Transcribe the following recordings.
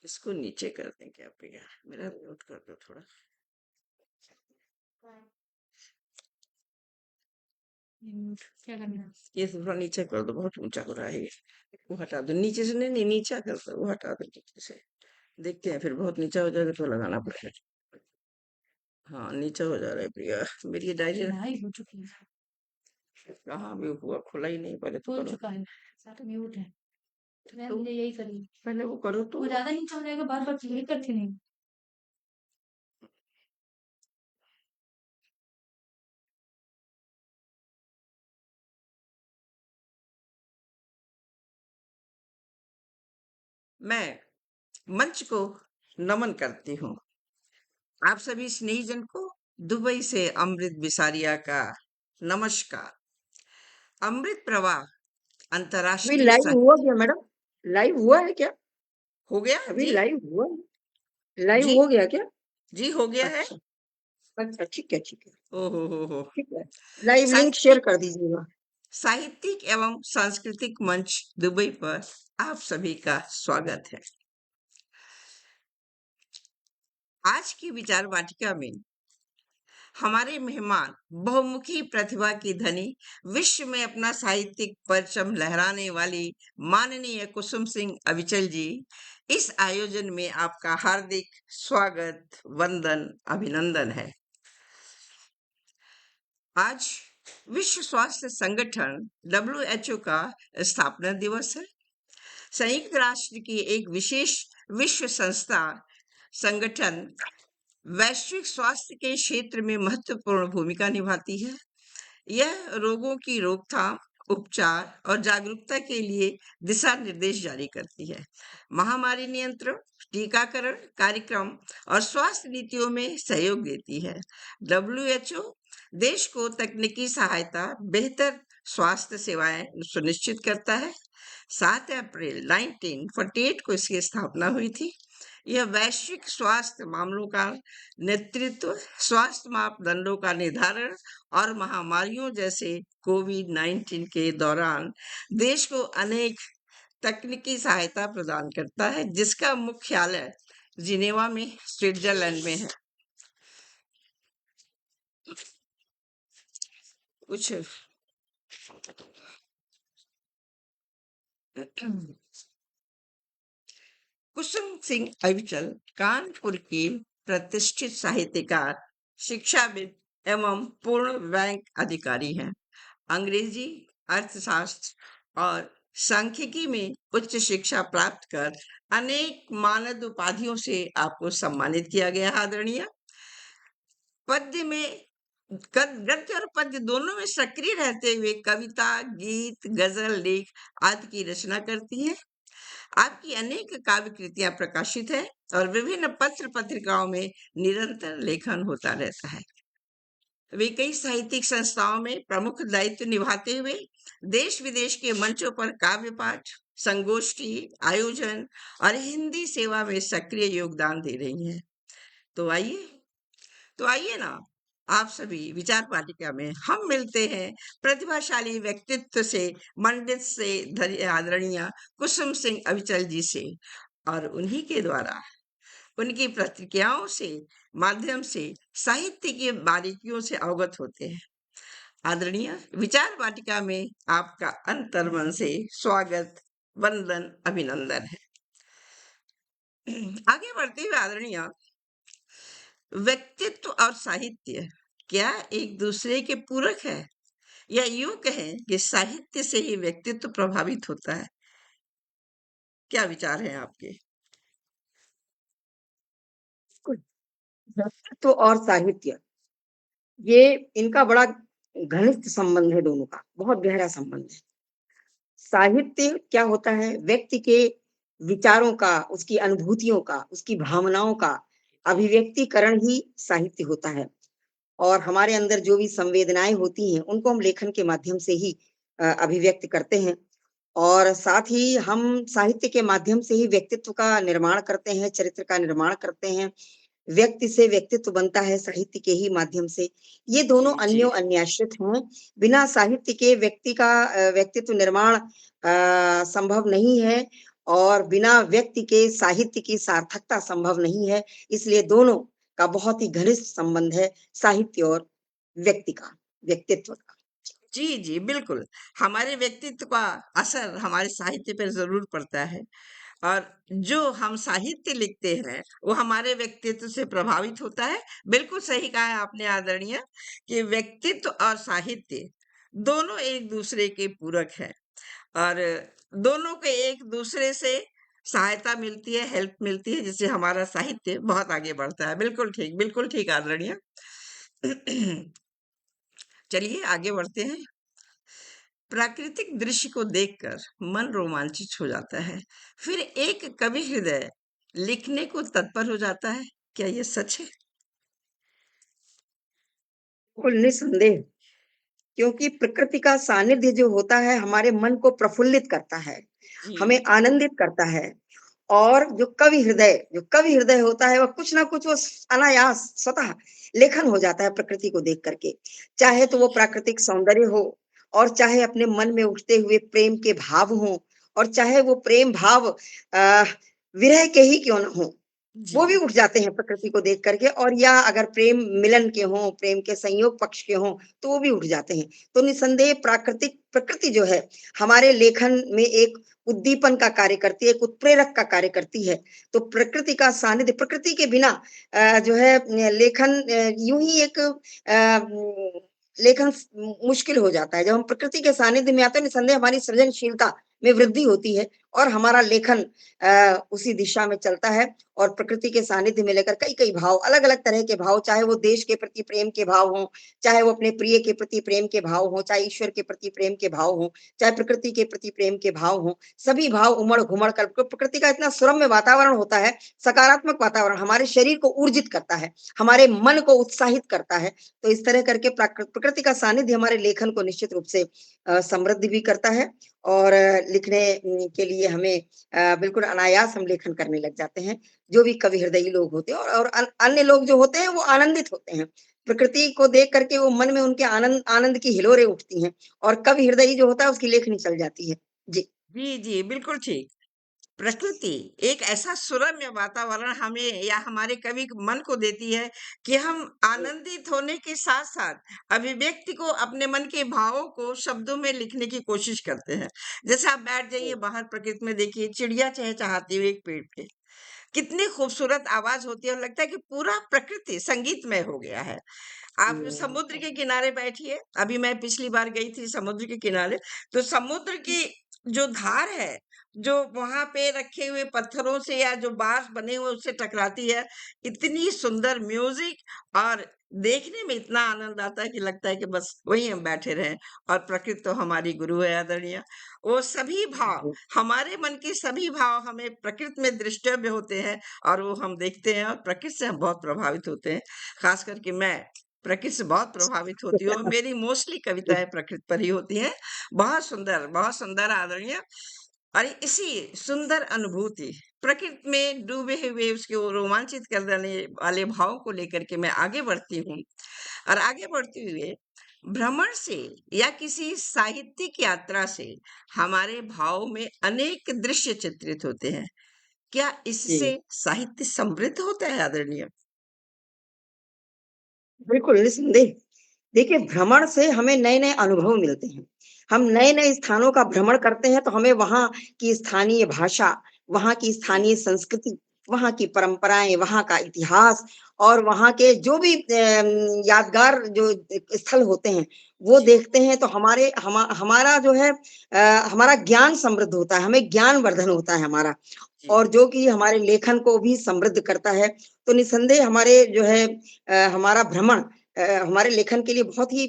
इसको नीचे कर दें क्या प्रिया? मेरा म्यूट कर दो थोड़ा। क्या करना है? ये थोड़ा नीचे कर दो, बहुत ऊंचा हो रहा है ये। वो हटा दो नीचे से, नहीं नहीं नीचा कर दो, वो हटा दो नीचे से। देखते हैं, फिर बहुत नीचा हो जाएगा तो लगाना पड़ेगा। हाँ नीचा हो जा रहा है प्रिया। मेरी डायरी पढ़ाई हो चुकी है, कहाँ भी हुआ, खुला ही नहीं, पहले तो खुल करो। चुका है, सारा म्यूट है। मैं तो यही करी, पहले वो करो वो तो। ज्यादा नीचा हो जाएगा, बार बार क्लिक करती नहीं। मैं मंच को नमन करती हूँ। आप सभी स्नेहीजन को दुबई से अमृत बिसारिया का नमस्कार। अमृत प्रवाह अभी अंतर्राष्ट्रीय लाइव हुआ क्या मैडम? लाइव हुआ है क्या? हो गया अभी जी। लाइव हुआ? लाइव जी हो गया क्या? जी हो गया है। अच्छा अच्छा, ठीक है ठीक है हो ठीक है। लाइव लिंक शेयर साहित्यिक कर दीजिएगा। साहित्यिक एवं सांस्कृतिक मंच दुबई पर आप सभी का स्वागत है। आज की विचार वाटिका में हमारे मेहमान बहुमुखी प्रतिभा की धनी, विश्व में अपना साहित्यिक परचम लहराने वाली माननीय कुसुम सिंह अविचल जी, इस आयोजन में आपका हार्दिक स्वागत, वंदन, अभिनंदन है। आज विश्व स्वास्थ्य संगठन WHO का स्थापना दिवस है। संयुक्त राष्ट्र की एक विशेष विश्व संस्था संगठन वैश्विक स्वास्थ्य के क्षेत्र में महत्वपूर्ण भूमिका निभाती है। यह रोगों की रोकथाम, उपचार और जागरूकता के लिए दिशा निर्देश जारी करती है। महामारी नियंत्रण, टीकाकरण कार्यक्रम और स्वास्थ्य नीतियों में सहयोग देती है। WHO देश को तकनीकी सहायता, बेहतर स्वास्थ्य सेवाएं सुनिश्चित करता है। 7 अप्रैल 1948 को इसकी स्थापना हुई थी। यह वैश्विक स्वास्थ्य मामलों का नेतृत्व, स्वास्थ्य मापदंडों का निर्धारण और महामारियों जैसे कोविड-19 के दौरान देश को अनेक तकनीकी सहायता प्रदान करता है, जिसका मुख्यालय जिनेवा में स्विट्जरलैंड में है। कुछ कुसुम सिंह अविचल कानपुर की प्रतिष्ठित साहित्यकार, शिक्षाविद एवं पूर्ण बैंक अधिकारी हैं। अंग्रेजी, अर्थशास्त्र और सांख्यिकी में उच्च शिक्षा प्राप्त कर अनेक मानद उपाधियों से आपको सम्मानित किया गया है। आदरणीय पद्य में गद्य और पद्य दोनों में सक्रिय रहते हुए कविता, गीत, गजल, लेख आदि की रचना करती हैं। आपकी अनेक काव्य कृतियां प्रकाशित है और विभिन्न पत्र पत्रिकाओं में निरंतर लेखन होता रहता है। वे कई साहित्यिक संस्थाओं में प्रमुख दायित्व निभाते हुए देश विदेश के मंचों पर काव्य पाठ, संगोष्ठी आयोजन और हिंदी सेवा में सक्रिय योगदान दे रही हैं। तो आइए ना, आप सभी विचार वाटिका में हम मिलते हैं प्रतिभाशाली व्यक्तित्व से मंडित से आदरणीय कुसुम सिंह अविचल जी से, और उन्हीं के द्वारा उनकी प्रतिक्रियाओं से माध्यम से साहित्य की बारीकियों से अवगत होते हैं। आदरणीय विचार वाटिका में आपका अंतर्मन से स्वागत, वंदन, अभिनंदन है। आगे बढ़ते हुए आदरणीय, व्यक्तित्व और साहित्य क्या एक दूसरे के पूरक है, या यूं कहें कि साहित्य से ही व्यक्तित्व प्रभावित होता है? क्या विचार है आपके? व्यक्तित्व और साहित्य, ये इनका बड़ा घनिष्ठ संबंध है, दोनों का बहुत गहरा संबंध है। साहित्य क्या होता है? व्यक्ति के विचारों का, उसकी अनुभूतियों का, उसकी भावनाओं का अभिव्यक्तिकरण ही साहित्य होता है। और हमारे अंदर जो भी संवेदनाएं होती हैं, उनको हम लेखन के माध्यम से ही अभिव्यक्त करते हैं। और साथ ही हम साहित्य के माध्यम से ही व्यक्तित्व का निर्माण करते हैं, चरित्र का निर्माण करते हैं। व्यक्ति से व्यक्तित्व बनता है साहित्य के ही माध्यम से। ये दोनों जी जी अन्योन्याश्रित हैं। बिना साहित्य के व्यक्ति का व्यक्तित्व निर्माण संभव नहीं है। और बिना व्यक्ति के साहित्य की सार्थकता संभव नहीं है। इसलिए दोनों का बहुत ही घनिष्ठ संबंध है, साहित्य और व्यक्ति का, व्यक्तित्व का। जी, जी, बिल्कुल। हमारे व्यक्तित्व का असर हमारे साहित्य पे ज़रूर पड़ता है और जो हम साहित्य लिखते हैं, वो हमारे व्यक्तित्व से प्रभावित होता है। बिल्कुल सही कहा है आपने आदरणीय कि व्यक्तित्व और साहित्य दोनों एक-दूसरे के पूरक हैं और दोनों के एक-दूसरे से सहायता मिलती है, हेल्प मिलती है, जिससे हमारा साहित्य बहुत आगे बढ़ता है। बिल्कुल ठीक आदरणीय। चलिए आगे बढ़ते हैं। प्राकृतिक दृश्य को देखकर मन रोमांचित हो जाता है। फिर एक कवि हृदय लिखने को तत्पर हो जाता है। क्या ये सच है? बिल्कुल निस्संदेह, क्योंकि प्रकृति का सानिध्य जो होता है हमारे मन को प्रफुल्लित करता है, हमें जी, आनंदित करता है और जो कवि हृदय होता है वह कुछ ना कुछ वो अनायास स्वतः लेखन हो जाता है प्रकृति को देख करके। चाहे तो वो जी, प्राकृतिक सौंदर्य हो और चाहे अपने मन में उठते हुए प्रेम के भाव हों और चाहे वो प्रेम भाव विरह के ही क्यों न हों। वो भी जी, उठ जाते हैं प्रकृति को देख करके और या अगर प्रेम मिलन के हों, प्रेम के संयोग पक्ष के हों, तो वो भी उठ जाते हैं। तो निस्संदेह प्राकृतिक प्रकृति जो है, हमारे लेखन में एक उद्दीपन का कार्य करती है, एक उत्प्रेरक का कार्य करती है। तो प्रकृति का सानिध्य प्रकृति के बिना जो है लेखन यूँ ही एक लेखन मुश्किल हो जाता है। जब हम प्रकृति के सानिध्य में आते हैं, निस्संदेह हमारी सृजनशीलता में वृद्धि होती है और हमारा लेखन उसी दिशा में चलता है और प्रकृति के सानिध्य में लेकर कई-कई भाव, अलग-अलग तरह के भाव, चाहे वो देश के प्रति प्रेम के भाव हों, चाहे वो अपने प्रिय के प्रति प्रेम के भाव हों, चाहे ईश्वर के प्रति प्रेम के भाव हों, चाहे प्रकृति के प्रति प्रेम के भाव हों, सभी भाव उमड़-घुमड़ कर प्रकृति का इतना सुरम्य वातावरण होता है, सकारात्मक वातावरण हमारे शरीर को ऊर्जित करता है, हमारे मन को उत्साहित करता है। तो इस तरह करके प्रकृति का सानिध्य हमारे लेखन को निश्चित रूप से समृद्ध भी करता है और लिखने के लिए हमें बिल्कुल अनायास हम लेखन करने लग जाते हैं। जो भी कवि हृदयी लोग होते हैं और अन्य लोग जो होते हैं वो आनंदित होते हैं। प्रकृति को देख कर के वो मन में उनके आनंद आनंद की हिलोरें उठती हैं और कवि हृदयी जो होता है उसकी लेखनी चल जाती है। जी। जी, बिल्कुल ठीक। प्रकृति एक ऐसा सुरम्य वातावरण हमें या हमारे कवि मन को देती है कि हम आनंदित होने के साथ-साथ अभिव्यक्ति को अपने मन के भावों को शब्दों में लिखने की कोशिश करते हैं। जैसे आप बैठ जाइए बाहर प्रकृति में देखिए चिड़िया चहचहाती हुई एक पेड़ पे। कितनी खूबसूरत आवाज़ होती है और लगता है कि पूरा प्रकृति संगीतमय हो गया है। आप समुद्र के किनारे बैठिए, अभी मैं पिछली बार गई थी समुद्र के किनारे, तो समुद्र की जो धार है, जो वहाँ पे रखे हुए पत्थरों से या जो बाँस बने हुए उससे टकराती है, इतनी सुंदर म्यूज़िक और देखने में इतना आनंद आता है कि लगता है कि बस वहीं हम बैठे रहें और प्रकृति तो हमारी गुरु है आदरणीय। वो सभी भाव, हमारे मन के सभी भाव हमें प्रकृति में दृष्टव्य होते हैं और वो हम देखते हैं और प्रकृति से हम बहुत प्रभावित होते हैं। ख़ास करके मैं प्रकृति से बहुत प्रभावित होती हूँ और मेरी मोस्टली कविताएँ प्रकृति पर ही होती हैं। बहुत सुंदर आदरणीय और इसी सुंदर अनुभूति प्रकृति में डूबे हुए उसको रोमांचित कर देने वाले भाव को लेकर के मैं आगे बढ़ती हूँ और आगे बढ़ते हुए भ्रमण से या किसी साहित्यिक यात्रा से हमारे भाव में अनेक दृश्य चित्रित होते हैं। क्या जी। इससे साहित्य समृद्ध होता है आदरणीय? बिल्कुल, निस्संदेह। देखिए, भ्रमण से हमें नए-नए अनुभव मिलते हैं। हम नए-नए स्थानों का भ्रमण करते हैं, तो हमें वहाँ की स्थानीय भाषा, वहाँ की स्थानीय जी, संस्कृति, वहाँ की परंपराएँ, वहाँ का इतिहास और वहाँ के जो भी यादगार जो स्थल होते हैं, वो जी, देखते हैं, तो हमारा जो है हमारा ज्ञान समृद्ध होता है, हमें ज्ञानवर्धन होता है हमारा जी, और जो कि हमारे लेखन को भी समृद्ध करता है। तो निस्संदेह हमारे जो है हमारा भ्रमण हमारे लेखन के लिए बहुत ही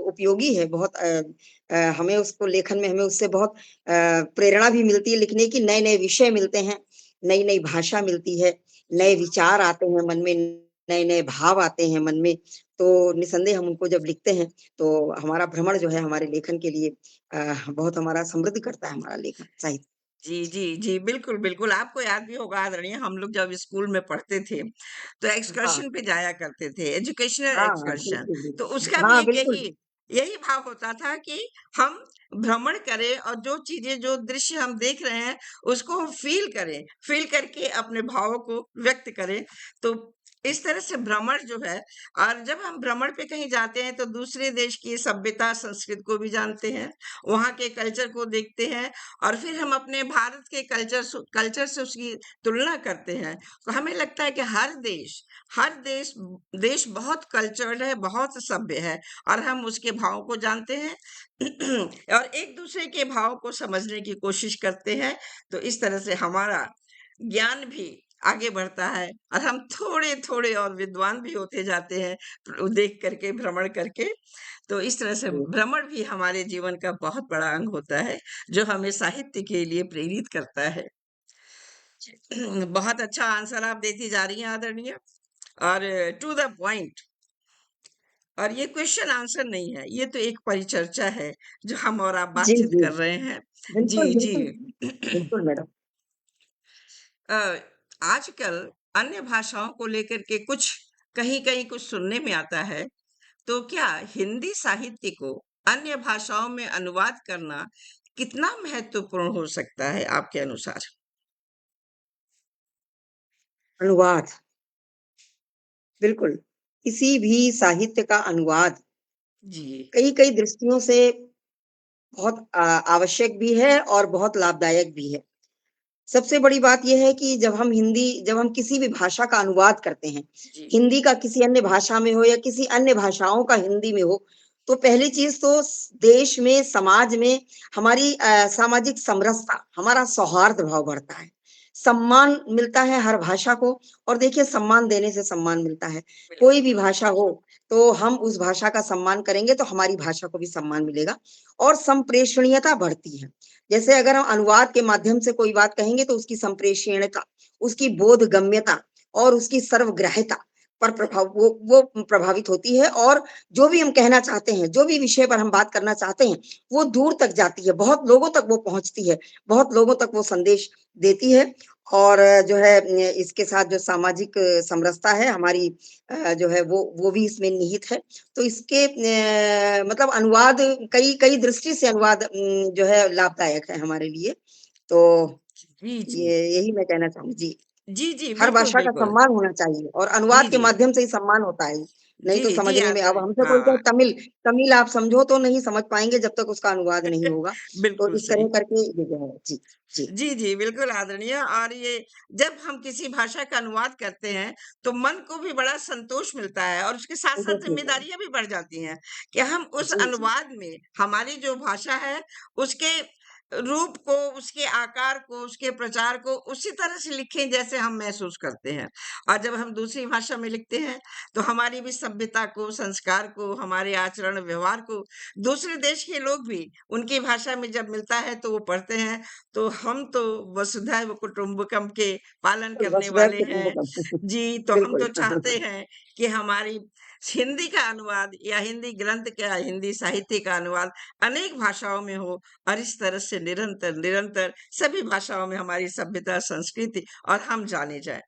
उपयोगी है, बहुत हमें उसको लेखन में हमें उससे बहुत प्रेरणा भी मिलती है लिखने की, नए-नए विषय मिलते हैं, नई-नई भाषा मिलती है, जी, नए विचार आते हैं मन में, नए-नए भाव आते हैं मन में, तो निस्संदेह हम उनको जब लिखते हैं, तो हमारा भ्रमण जो है हमारे लेखन के लिए बहुत हमारा समृद्ध करता है हमारा लेखन, साहित्य। जी, बिल्कुल, आपको याद भी होगा आदरणीय हम लोग जब स्कूल में पढ़ते थे, तो हाँ, एक्सकर्शन पे जाया करते थे, एजुकेशनल हाँ, हाँ, एक्सकर्शन, बिल्कुल, तो बिल्कुल। उसका भी हाँ, एक यही बिल्कुल। यही भाव होता था कि हम भ्रमण करें और जो चीजें जो दृश्य हम देख रहे हैं उसको हम फील करके अपने भावों को व्यक्त करें। तो इस तरह से भ्रमण जो है, और जब हम भ्रमण पे कहीं जाते हैं तो दूसरे देश की सभ्यता संस्कृति को भी जानते हैं, वहाँ के कल्चर को देखते हैं, और फिर हम अपने भारत के कल्चर से उसकी तुलना करते हैं। तो हमें लगता है कि हर देश बहुत कल्चर्ड है, बहुत सभ्य है, और हम उसके भावों को जानते हैं और एक दूसरे के भाव को समझने की कोशिश करते हैं। तो इस तरह से हमारा ज्ञान भी आगे बढ़ता है और हम थोड़े थोड़े और विद्वान भी होते जाते हैं, देख करके, भ्रमण करके। तो इस तरह से जी, भ्रमण भी हमारे जीवन का बहुत बड़ा अंग होता है, जो हमें साहित्य के लिए प्रेरित करता है। बहुत अच्छा आंसर आप देती जा रही हैं आदरणीय, और टू द पॉइंट। और ये क्वेश्चन आंसर नहीं है, ये तो एक परिचर्चा है जो हम और आप जी, बातचीत जी। कर रहे हैं। बिल्कुल, जी, जी। बिल्कुल, बिल्कुल मैडम। अ, आजकल अन्य भाषाओं को लेकर के कहीं-कहीं कुछ सुनने में आता है, तो क्या हिंदी साहित्य को अन्य भाषाओं में अनुवाद करना कितना महत्वपूर्ण हो सकता है आपके अनुसार? अनुवाद, बिल्कुल। किसी भी साहित्य का अनुवाद जी, कई-कई दृष्टियों से बहुत आवश्यक भी है और बहुत लाभदायक भी है। सबसे बड़ी बात ये है कि जब हम किसी भी भाषा का अनुवाद करते हैं, जी, हिंदी का किसी अन्य भाषा में हो या किसी अन्य भाषाओं का हिंदी में हो, तो पहली चीज़ तो देश में, समाज में हमारी सामाजिक समरसता, हमारा सौहार्द भाव बढ़ता है। सम्मान मिलता है हर भाषा को और देखिए सम्मान देने से सम्मान मिलता है। कोई बिल्कुल। भी भाषा हो, तो हम उस भाषा का सम्मान करेंगे तो हमारी भाषा को भी सम्मान मिलेगा और संप्रेषणीयता बढ़ती है। जैसे अगर हम अनुवाद के माध्यम से कोई बात कहेंगे तो उसकी संप्रेषणीयता, उसकी बोधगम्यता और उसकी सर्वग्राह्यता पर वो प्रभावित होती है और जो भी हम कहना चाहते हैं, जो भी विषय पर हम बात करना चाहते हैं, वो दूर तक जाती है, बहुत लोगों तक वो पहुँचती है, बहुत लोगों तक वो संदेश देती है और जो है इसके साथ जो सामाजिक समरसता है हमारी जो है वो भी इसमें निहित है। तो इसके मतलब अनुवाद कई कई दृष्टि से अनुवाद जो है लाभदायक है हमारे लिए। तो जी, जी। ये यही मैं कहना चाहूँगी। जी, जी, जी, हर बिल्कुल, भाषा का बिल्कुल। सम्मान होना चाहिए और जी, अनुवाद के जी। माध्यम से ही सम्मान होता है। नहीं तो जी, जी, समझने में अब आदरणीय। हमसे कोई कहे हाँ। तमिल, तमिल आप समझो तो नहीं समझ पाएँगे जब तक उसका अनुवाद नहीं होगा। तो बिल्कुल इस सही। तरह करके ये जो है जी, जी। जी, जी, बिल्कुल आदरणीय। और ये जब हम किसी भाषा का अनुवाद करते हैं, तो मन को भी बड़ा संतोष मिलता है और उसके साथ-साथ संतोष मिलता है। ज़िम्मेदारियाँ भी बढ़ जाती हैं कि हम उस जी, जी। अनुवाद में हमारी जो भाषा है, उसके रूप को, उसके आकार को, उसके प्रचार को उसी तरह से लिखें जैसे हम महसूस करते हैं। और जब हम दूसरी भाषा में लिखते हैं, तो हमारी भी सभ्यता को, संस्कार को, हमारे आचरण व्यवहार को दूसरे देश के लोग भी उनकी भाषा में जब मिलता है तो वो पढ़ते हैं। तो हम तो वसुधैव कुटुंबकम के पालन करने वसुधैव वाले हैं। कुटुंबकम जी, तो हम बिल्कुल। तो चाहते हैं कि हमारी हिंदी का अनुवाद या हिंदी ग्रंथ का, हिंदी साहित्य का अनुवाद अनेक भाषाओं में हो और इस तरह से निरंतर सभी भाषाओं में हमारी सभ्यता, संस्कृति और हम जाने जाएँ।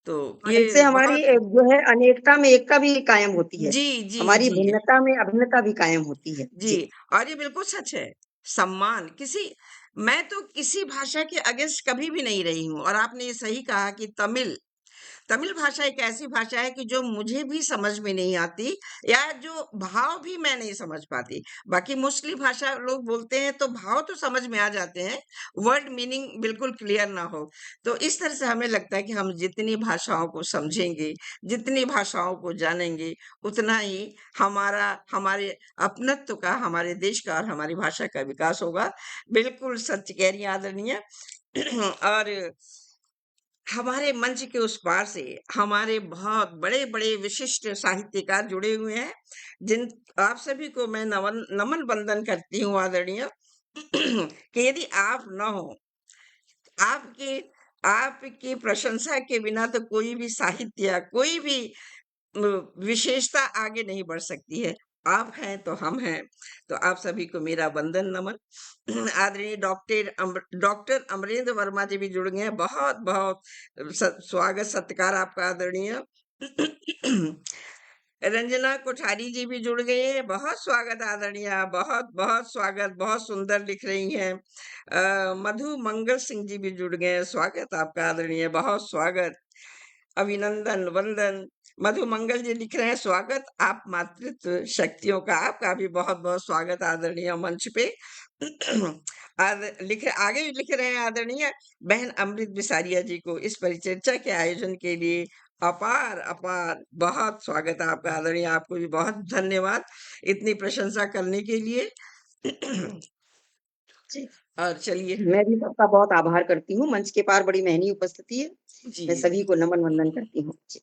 तो हाँ, इससे ये हमारी बहुत। जो है अनेकता में एकता भी कायम होती है। जी, जी, हमारी जी। भिन्नता में अभिन्नता भी कायम होती है। जी, जी। और ये बिल्कुल सच है। सम्मान किसी मैं तो किसी भाषा के अगेंस्ट कभी भी नहीं रही हूँ, और आपने ये सही कहा कि तमिल तमिल भाषा एक ऐसी भाषा है कि जो मुझे भी समझ में नहीं आती, या जो भाव भी मैं नहीं समझ पाती। बाकी मोस्टली भाषा लोग बोलते हैं तो भाव तो समझ में आ जाते हैं, वर्ड मीनिंग बिल्कुल क्लियर ना हो। तो इस तरह से हमें लगता है कि हम जितनी भाषाओं को समझेंगे, जितनी भाषाओं को जानेंगे, उतना ही हमारे अपनत्व का, हमारे देश का और हमारी भाषा का विकास होगा। बिल्कुल सच कह रही हैं आदरणीय। और हमारे मंच के उस पार से हमारे बहुत बड़े-बड़े विशिष्ट साहित्यकार जुड़े हुए हैं, जिन आप सभी को मैं नमन नमन वंदन करती हूँ आदरणीय। कि यदि आप न हो, आपकी आपकी प्रशंसा के बिना तो कोई भी साहित्य या कोई भी अ, विशेषता आगे नहीं बढ़ सकती है। आप हैं तो हम हैं। तो आप सभी को मेरा वंदन नमन। आदरणीय डॉक्टर अमरेंद्र वर्मा जी भी जुड़ गए हैं। बहुत-बहुत स्वागत सत्कार आपका आदरणीय। रंजना कोठारी जी भी जुड़ गई हैं। बहुत स्वागत आदरणीय, बहुत बहुत स्वागत, बहुत सुंदर लिख रही हैं। मधु मंगल सिंह जी भी जुड़ गए हैं। स्वागत आपका आदरणीय, बहुत स्वागत। अभिनंदन वंदन। मधु मंगल जी लिख रहे हैं, स्वागत आप मातृत्व शक्तियों का। आपका भी बहुत बहुत स्वागत आदरणीय मंच पे। आगे भी लिख रहे हैं आदरणीय बहन अमृत बिसारिया जी को इस परिचर्चा के आयोजन के लिए अपार अपार बहुत स्वागत है आपका आदरणीय। आपको भी बहुत धन्यवाद इतनी प्रशंसा करने के लिए। जी। और चलिए। मैं भी सबका बहुत आभार करती हूँ। मंच के पार बड़ी महनीय उपस्थिति है। जी मैं सभी को नमन वंदन करती हूँ। जी।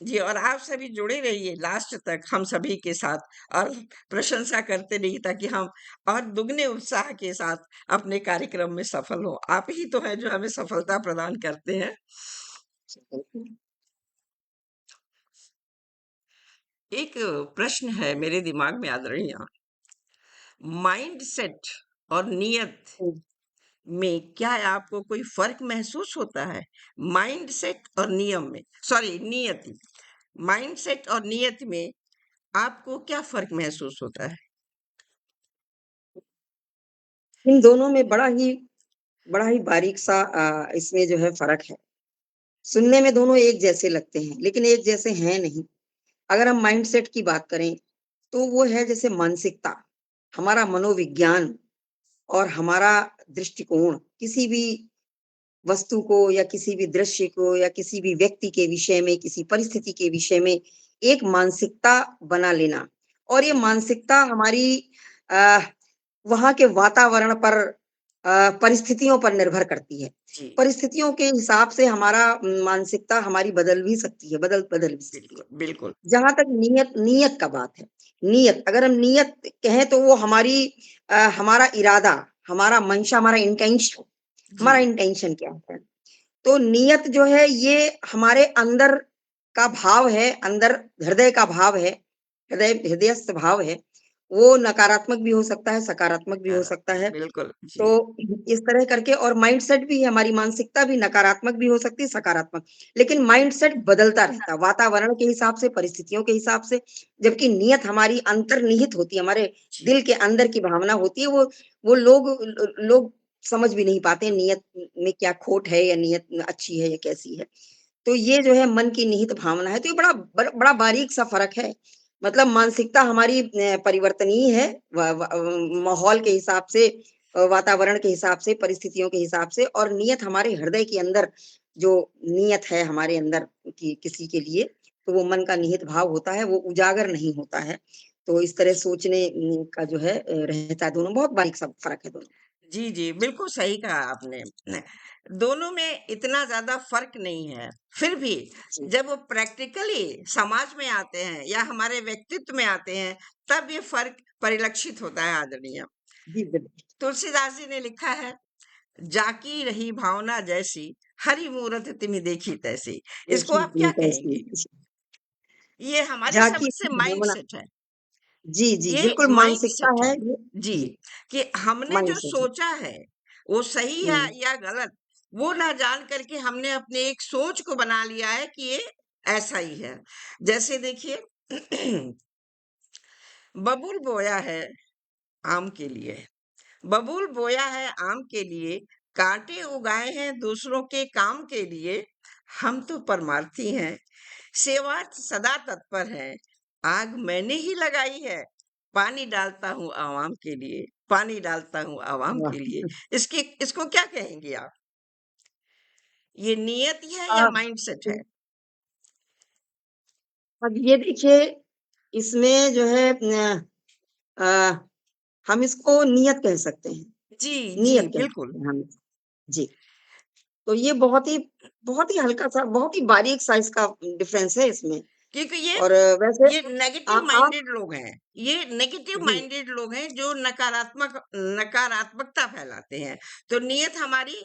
जी, और आप सभी जुड़े रहिए लास्ट तक हम सभी के साथ, और प्रशंसा करते रहिए ताकि हम और दुगने उत्साह के साथ अपने कार्यक्रम में सफल हो। आप ही तो हैं जो हमें सफलता प्रदान करते हैं। बिल्कुल। एक प्रश्न है मेरे दिमाग में आदरणीय, माइंड सेट और नियत हुँ। में क्या आपको कोई फर्क महसूस होता है? माइंड सेट और नियम में, सॉरी नियति, माइंड सेट और नियत में आपको क्या फर्क महसूस होता है? इन दोनों में बड़ा ही बारीक-सा इसमें जो है फ़र्क है। सुनने में दोनों एक जैसे लगते हैं, लेकिन एक जैसे हैं नहीं। अगर हम माइंडसेट की बात करें, तो वो है जैसे मानसिकता, हमारा मनोविज्ञान और हमारा दृष्टिकोण किसी भी वस्तु को या किसी भी दृश्य को या किसी भी व्यक्ति के विषय में, किसी परिस्थिति के विषय में एक मानसिकता बना लेना। और ये जी, मानसिकता हमारी अ, वहाँ के वातावरण पर परिस्थितियों पर निर्भर करती है। जी, परिस्थितियों के हिसाब से हमारा मानसिकता हमारी बदल भी सकती है, बदल भी सकती है। बिल्कुल, बिल्कुल। जहाँ तक नियत का बात है, नियत अगर हम नियत कहें तो वो हमारा इरादा, हमारा मंशा, जी, हमारा इंटेंशन क्या है। तो नियत जो है ये हमारे अंदर का भाव है, अंदर हृदय का भाव है, हृदयस्थ भाव है। वो नकारात्मक भी हो सकता है, सकारात्मक भी हो सकता है। बिल्कुल, तो जी, इस तरह करके और माइंडसेट भी है, हमारी मानसिकता भी नकारात्मक भी हो सकती है, सकारात्मक। लेकिन माइंडसेट बदलता रहता है, वातावरण के हिसाब से, परिस्थितियों के हिसाब से, जबकि नियत हमारी अंतर्निहित होती है, हमारे जी, दिल के अंदर की भावना होती है, वो लोग समझ भी नहीं पाते नियत में क्या खोट है या नियत अच्छी है या कैसी है। तो ये जो है मन की निहित भावना है, तो ये बड़ा बारीक-सा फ़र्क है। मतलब मानसिकता हमारी परिवर्तनीय है माहौल के हिसाब से वातावरण के हिसाब से, परिस्थितियों के हिसाब से और नियत हमारे हृदय के अंदर जो नियत है हमारे अंदर कि किसी के लिए, तो वो मन का निहित भाव होता है, वो उजागर नहीं होता है। तो इस तरह सोचने का जो है रहता है दोनों बहुत बारीक-सा फ़र्क है दोनों। जी, जी, बिल्कुल सही कहा आपने। दोनों में इतना ज़्यादा फ़र्क नहीं है। फिर भी जी, जब वो प्रैक्टिकली समाज में आते हैं या हमारे व्यक्तित्व में आते हैं, तब ये फ़र्क परिलक्षित होता है आदरणीय। जी, बिल्कुल। तुलसीदास जी ने लिखा है, जाकी रही भावना जैसी, हरि मूरत तिमि देखी तैसी। इसको देखी आप क्या कैसी कहेंगे? ये हमारे झाँकी समझ से भावना माइंडसेट है। जी, जी, ये बिल्कुल मानसिकता माइंडसेट है। है ये जी, जी, कि हमने जो माइंडसेट है। सोचा है, वो सही है हुँ, या गलत, वो ना जान करके हमने अपने एक सोच को बना लिया है कि ये ऐसा ही है। जैसे देखिए बबूल बोया है आम के लिए, बबूल बोया है आम के लिए, कांटे उगाए हैं दूसरों के काम के लिए। हम तो परमार्थी हैं, सेवार्थ सदा तत्पर है, आग मैंने ही लगाई है, पानी डालता हूँ आवाम के लिए, पानी डालता हूँ आवाम वाह! के लिए। इसकी इसको क्या कहेंगे आप? ये नियति है या अब माइंडसेट है? अब ये देखिए इसमें जो है अ, हम इसको नियत कह सकते हैं, जी, जी, नियत कह बिल्कुल। सकते हैं हम। जी, तो ये बहुत ही हल्का-सा, बहुत ही बारीक-सा इसका डिफरेंस है इसमें क्योंकि और वैसे ये आ नेगेटिव आप माइंडेड लोग हैं। ये नेगेटिव जी, माइंडेड लोग हैं जो नकारात्मकता फैलाते हैं। तो नियत हमारी